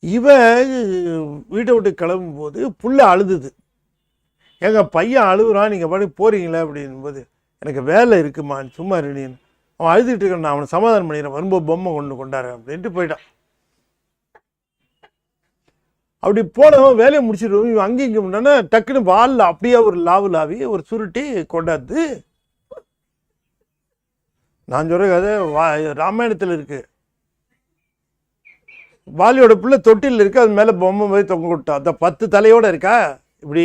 இவன் வீட்டை விட்டு கிளம்பும் போது புள்ள அழுதுது. எங்கள் பையன் அழுகுறான், நீங்கள் பாட்டு போகிறீங்களே அப்படின்போது, எனக்கு வேலை இருக்குமா சும்மா இருந்தீன்னு. அவன் அழுதுகிட்டு இருக்கான், நான் அவனை சமாதானம் பண்ணிடுறேன், வரும்போது பொம்மை கொண்டாரேன் அப்படின்ட்டு போயிட்டான். அப்படி போனவன் வேலையை முடிச்சிடுவோம். இவன் அங்கே இங்கே முன்னா டக்குன்னு வாலில் அப்படியே ஒரு லாவி ஒரு சுருட்டி கொண்டாந்து. நான் சொல்ற கதை ராமாயணத்தில் இருக்கு. வாலியோட பிள்ளை தொட்டில் இருக்கு, அது மேலே பொம்மை மாதிரி தொங்க விட்டான். அந்த 10 தலையோட இருக்கா, இப்படி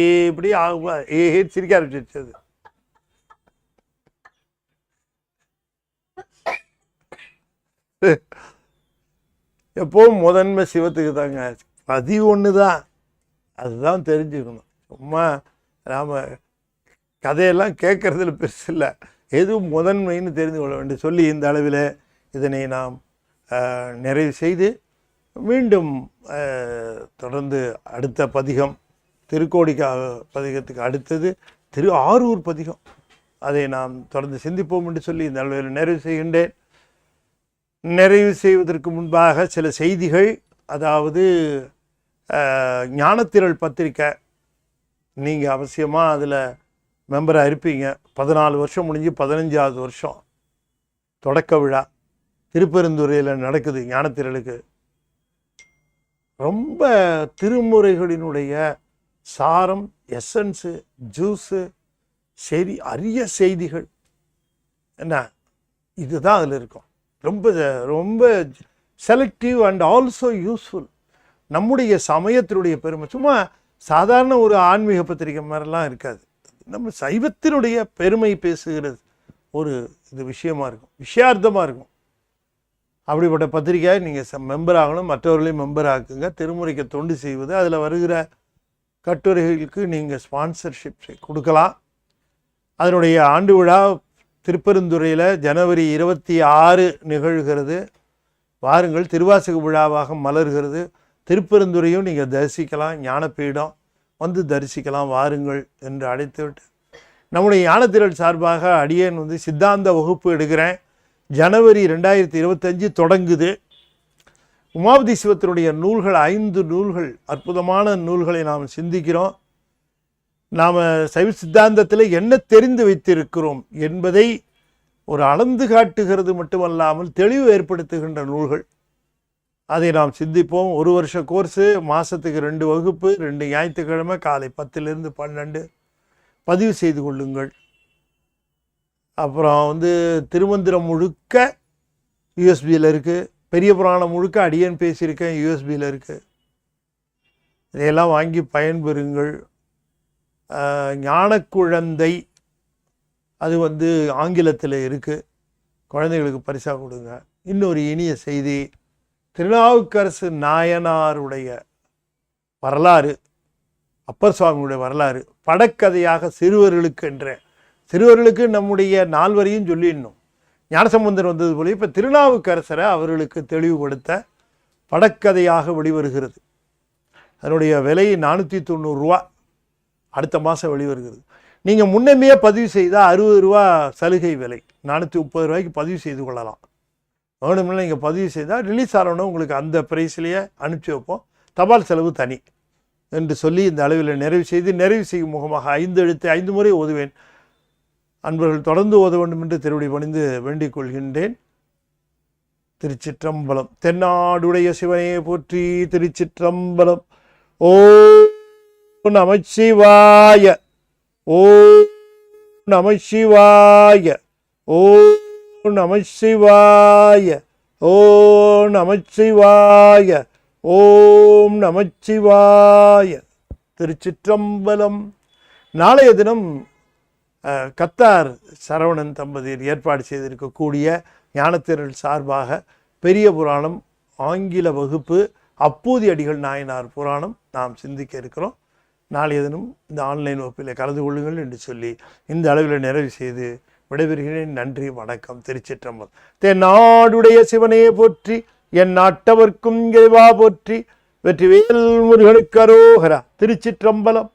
சிரிக்க ஆரம்பிச்சிருச்சு. அது எப்பவும் முதன்மை சிவத்துக்கு தாங்க, அது ஒன்று தான், அதுதான் தெரிஞ்சுக்கணும். சும்மா நாம கதையெல்லாம் கேட்கறதுல பெருசு இல்லை, எதுவும் முதன்மைன்னு தெரிந்து கொள்ள வேண்டும் சொல்லி இந்த அளவில் இதனை நாம் நிறைவு செய்து மீண்டும் தொடர்ந்து அடுத்த பதிகம் திருக்கோடிக்கா பதிகத்துக்கு அடுத்தது ஆரூர் பதிகம், அதை நாம் தொடர்ந்து சிந்திப்போம் என்று சொல்லி இந்த அளவில் நிறைவு செய்கின்றேன். நிறைவு செய்வதற்கு முன்பாக சில செய்திகள். அதாவது ஞானத்திரள் பத்திரிக்கை நீங்கள் அவசியமாக அதில் மெம்பராக இருப்பீங்க. 14 வருஷம் முடிஞ்சு 15வது வருஷம் தொடக்க விழா திருப்பெருந்துறையில் நடக்குது. ஞானத்திரளுக்கு ரொம்ப திருமுறைகளினுடைய சாரம், எசன்ஸு, ஜூஸு, சரி அரிய செய்திகள் என்ன இதுதான் அதில் இருக்கும். ரொம்ப ரொம்ப செலக்டிவ் அண்ட் ஆல்சோ யூஸ்ஃபுல். நம்முடைய சமயத்தினுடைய பெருமை சும்மா சாதாரண ஒரு ஆன்மீக பத்திரிகை மாதிரிலாம் இருக்காது. நம்ம சைவத்தினுடைய பெருமை பேசுகிறது ஒரு இது விஷயமா இருக்கும், விஷயார்த்தமாக இருக்கும். அப்படிப்பட்ட பத்திரிகை நீங்கள் மெம்பர் ஆகணும், மற்றவர்களையும் மெம்பர் ஆக்குங்க. திருமுறைக்கு தொண்டு செய்வது, அதில் வருகிற கட்டுரைகளுக்கு நீங்கள் ஸ்பான்சர்ஷிப் கொடுக்கலாம். அதனுடைய ஆண்டு விழா திருப்பெருந்துறையில் ஜனவரி 26 நிகழ்கிறது. வாருங்கள், திருவாசக விழாவாக மலர்கிறது. திருப்பெருந்துறையும் நீங்கள் தரிசிக்கலாம், ஞானபீடம் வந்து தரிசிக்கலாம், வாருங்கள் என்று அழைத்துவிட்டு நம்முடைய ஞானத்திரள் சார்பாக அடியேன் சித்தாந்த வகுப்பு எடுக்கிறேன். ஜனவரி 2025 தொடங்குது. உமாபதி சிவத்தினுடைய நூல்கள் 5 நூல்கள், அற்புதமான நூல்களை நாம் சிந்திக்கிறோம். நாம் சைவ சித்தாந்தத்தில் என்ன தெரிந்து வைத்திருக்கிறோம் என்பதை ஒரு அளந்து காட்டுகிறது மட்டுமல்லாமல் தெளிவு ஏற்படுத்துகின்ற நூல்கள். அதை நாம் சிந்திப்போம். 1 வருஷ கோர்ஸு, மாதத்துக்கு 2 வகுப்பு, 2 ஞாயிற்றுக்கிழமை காலை 10லிருந்து 12 பதிவு செய்து கொள்ளுங்கள். அப்புறம் திருமந்திரம் முழுக்க யூஎஸ்பியில் இருக்குது. பெரிய புராணம் முழுக்க அடியேன் பேசியிருக்கேன், யூஎஸ்பியில் இருக்குது. இதையெல்லாம் வாங்கி பயன்பெறுங்கள். ஞானக்குழந்தை அது ஆங்கிலத்தில் இருக்குது, குழந்தைகளுக்கு பரிசாக கொடுங்க. இன்னொரு இனிய செய்தி, திருநாவுக்கரசு நாயனாருடைய வரலாறு, அப்பர் சுவாமியுடைய வரலாறு படக்கதையாக சிறுவர்களுக்கு நம்முடைய 4 வரையும் சொல்லிடணும். ஞானசம்பந்தர் வந்தது போல இப்போ திருநாவுக்கரசரை அவர்களுக்கு தெளிவுபடுத்த படக்கதையாக வெளிவருகிறது. அதனுடைய விலை 490 ரூபா, அடுத்த மாதம் வெளிவருகிறது. நீங்கள் முன்னமே பதிவு செய்தால் 60 ரூபா சலுகை விலை, 430 ரூபாய்க்கு பதிவு செய்து கொள்ளலாம். வேணும்னா நீங்கள் பதிவு செய்தால் ரிலீஸ் ஆகணும்னா உங்களுக்கு அந்த ப்ரைஸ்லேயே அனுப்பிச்சி வைப்போம், தபால் செலவு தனி என்று சொல்லி இந்த அளவில் நிறைவு செய்யும் முகமாக 5 எழுத்து 5 முறை ஓதுவேன். அன்பர்கள் தொடர்ந்து ஓத வேண்டும் என்று திருவடி பணிந்து வேண்டிக் கொள்கின்றேன். திருச்சிற்றம்பலம். தென்னாடுடைய சிவனே போற்றி. திருச்சிற்றம்பலம். ஓ நமச்சிவாய, ஓ நமச்சிவாய, ஓ நமச்சிவாய, ஓ நமச்சிவாய, ஓம் நமச்சிவாய. திருச்சிற்றம்பலம். நாளைய தினம் கத்தார் சரவணன் தம்பதியர் ஏற்பாடு செய்திருக்கக்கூடிய ஞானத்திரள் சார்பாக பெரிய புராணம் ஆங்கில வகுப்பு அப்பூதி அடிகள் நாயனார் புராணம் நாம் சிந்திக்க இருக்கிறோம். நாளைய தினம் இந்த ஆன்லைன் வகுப்பில் கலந்து கொள்ளுங்கள் என்று சொல்லி இந்த அளவில் நிறைவு செய்து விடைபெறுகிறேன். நன்றி, வணக்கம். திருச்சிற்றம்பலம். தென்னாடுடைய சிவனே போற்றி, என் நாட்டவர்க்கும் இறைவா போற்றி. வெற்றிவேல் முருகனுக்கு அரோகரா. திருச்சிற்றம்பலம்.